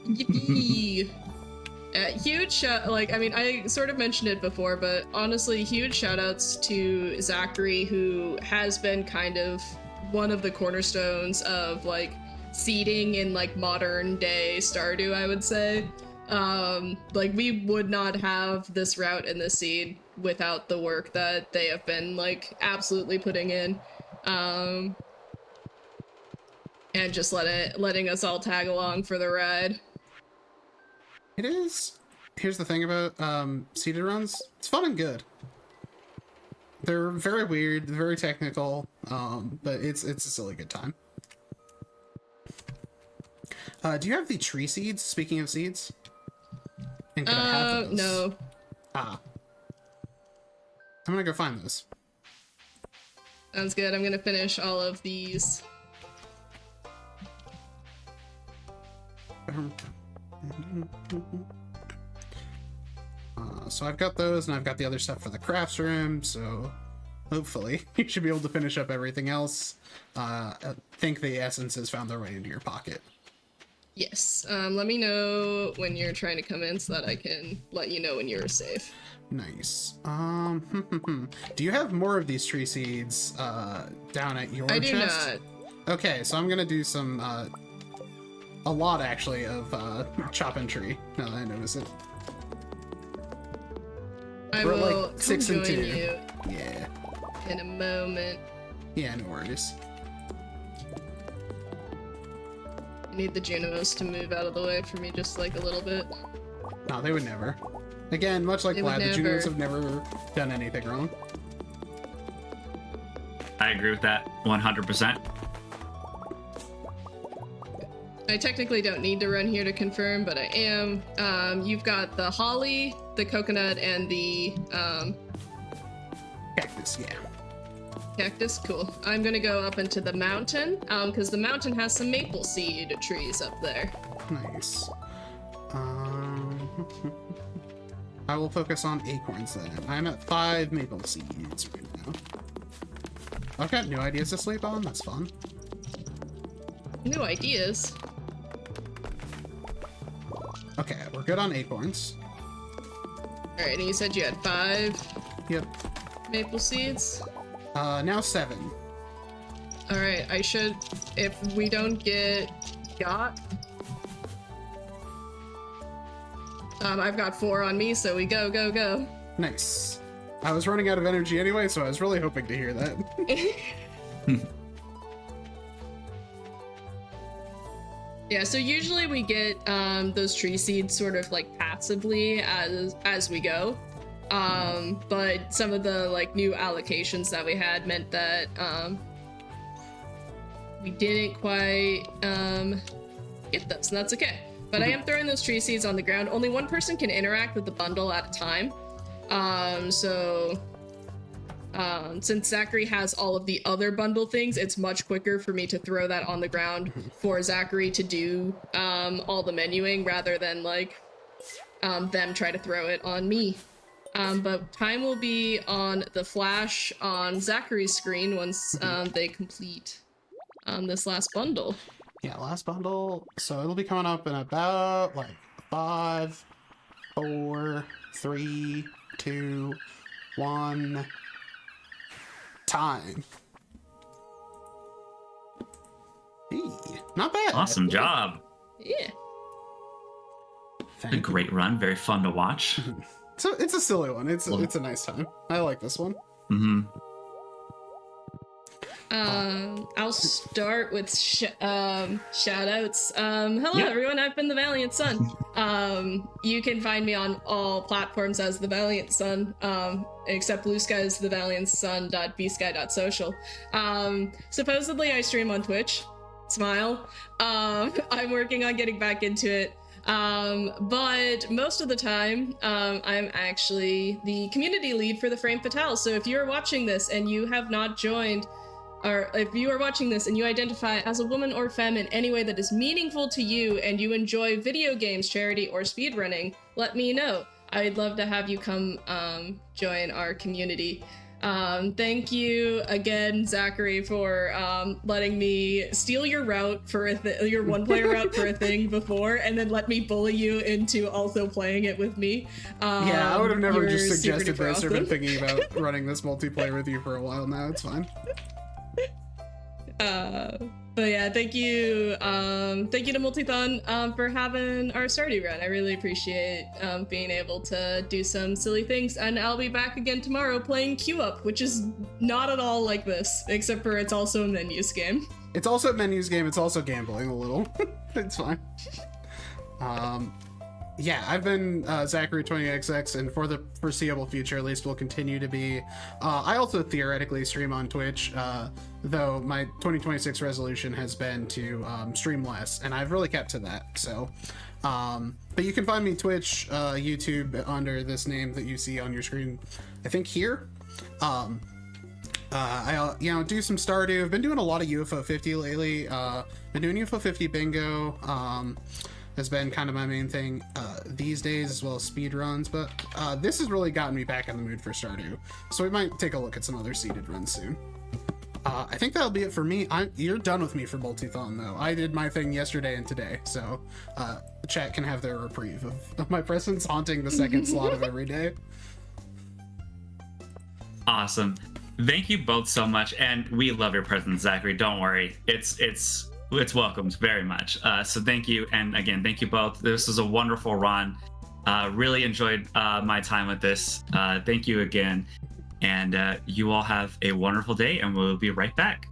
Yippee! Huge shout, like, I mean, I sort of mentioned it before, but honestly, huge shout outs to Zachary, who has been kind of one of the cornerstones of, like, seeding in, like, modern day Stardew, I would say. Like, we would not have this route and this seed without the work that they have been, like, absolutely putting in. And just letting us all tag along for the ride. It is. Here's the thing about seeded runs. It's fun and good. They're very weird, very technical, but it's a silly good time. Do you have the tree seeds? Speaking of seeds, and could I have those? No. Ah, I'm gonna go find those. Sounds good. I'm gonna finish all of these. So I've got those, and I've got the other stuff for the crafts room, so hopefully you should be able to finish up everything else. I think the essences found their way into your pocket. Yes. Let me know when you're trying to come in so that I can let you know when you're safe. Nice. Do you have more of these tree seeds down at your chest? I do not. Okay, so I'm gonna do some a lot actually of chopping tree, now that I notice it. I We're at, will like, 6 and join 2. you Yeah. in a moment. Yeah, no worries. I need the Junos to move out of the way for me just like a little bit. No, they would never. Again, much like They would Vlad, the Junos never. have never done anything wrong. I agree with that 100%. I technically don't need to run here to confirm, but I am. You've got the holly, the coconut, and the Cactus, yeah. cactus. Cool. I'm gonna go up into the mountain, because the mountain has some maple seed trees up there. Nice. I will focus on acorns then. I'm at 5 maple seeds right now. I've got new ideas to sleep on. That's fun. New ideas. Okay, we're good on acorns. Alright, and you said you had 5 Yep. maple seeds? Now 7. Alright, I should, if we don't get got, I've got 4 on me, so we go, go, go. Nice. I was running out of energy anyway, so I was really hoping to hear that. Yeah, so usually we get those tree seeds sort of like passively as we go. But some of the like new allocations that we had meant that we didn't quite get those, and that's okay. But I am throwing those tree seeds on the ground. Only one person can interact with the bundle at a time. Since Zachary has all of the other bundle things, it's much quicker for me to throw that on the ground for Zachary to do all the menuing rather than like them try to throw it on me. But time will be on the flash on Zachary's screen once they complete this last bundle. Yeah, last bundle. So it'll be coming up in about like 5, 4, 3, 2, 1. Time. Hey, not bad. Awesome job. Yeah. A great run. Very fun to watch. So it's a silly one. It's a nice time. I like this one. Mm-hmm. I'll start with shout outs. Hello everyone, I've been theValiantSun. You can find me on all platforms as theValiantSun, except Blue Sky's theValiantSun.bsky.social. Supposedly I stream on Twitch. Smile. I'm working on getting back into it. But most of the time, I'm actually the community lead for the Frame Fatale. So if you're watching this and you have not joined, or if you are watching this and you identify as a woman or femme in any way that is meaningful to you and you enjoy video games, charity, or speedrunning, let me know. I'd love to have you come join our community. Thank you again, Zachary, for letting me steal your route for your one-player route for a thing before, and then let me bully you into also playing it with me. Yeah, I would have never just suggested this awesome. or been thinking about running this multiplayer with you for a while now. It's fine. But yeah, thank you to Multithon for having our Stardew run. I really appreciate being able to do some silly things, and I'll be back again tomorrow playing Queue Up, which is not at all like this, except for it's also a menus game. It's also a menus game. It's also gambling a little. It's fine. Yeah, I've been Zachary20xx, and for the foreseeable future, at least, will continue to be. I also theoretically stream on Twitch, though my 2026 resolution has been to stream less, and I've really kept to that. So, but you can find me Twitch, YouTube under this name that you see on your screen. I think here. I do some Stardew. I've been doing a lot of UFO 50 lately. Been doing UFO 50 bingo. Has been kind of my main thing these days, as well as speed runs, but this has really gotten me back in the mood for Stardew, so we might take a look at some other seeded runs soon. I think that'll be it for me. You're done with me for Multithon, though. I did my thing yesterday and today, so the chat can have their reprieve of my presence haunting the second slot of every day. Awesome. Thank you both so much, and we love your presence, Zachary. Don't worry. It's welcomed very much. So thank you. And again, thank you both. This was a wonderful run. Really enjoyed my time with this. Thank you again. And you all have a wonderful day, and we'll be right back.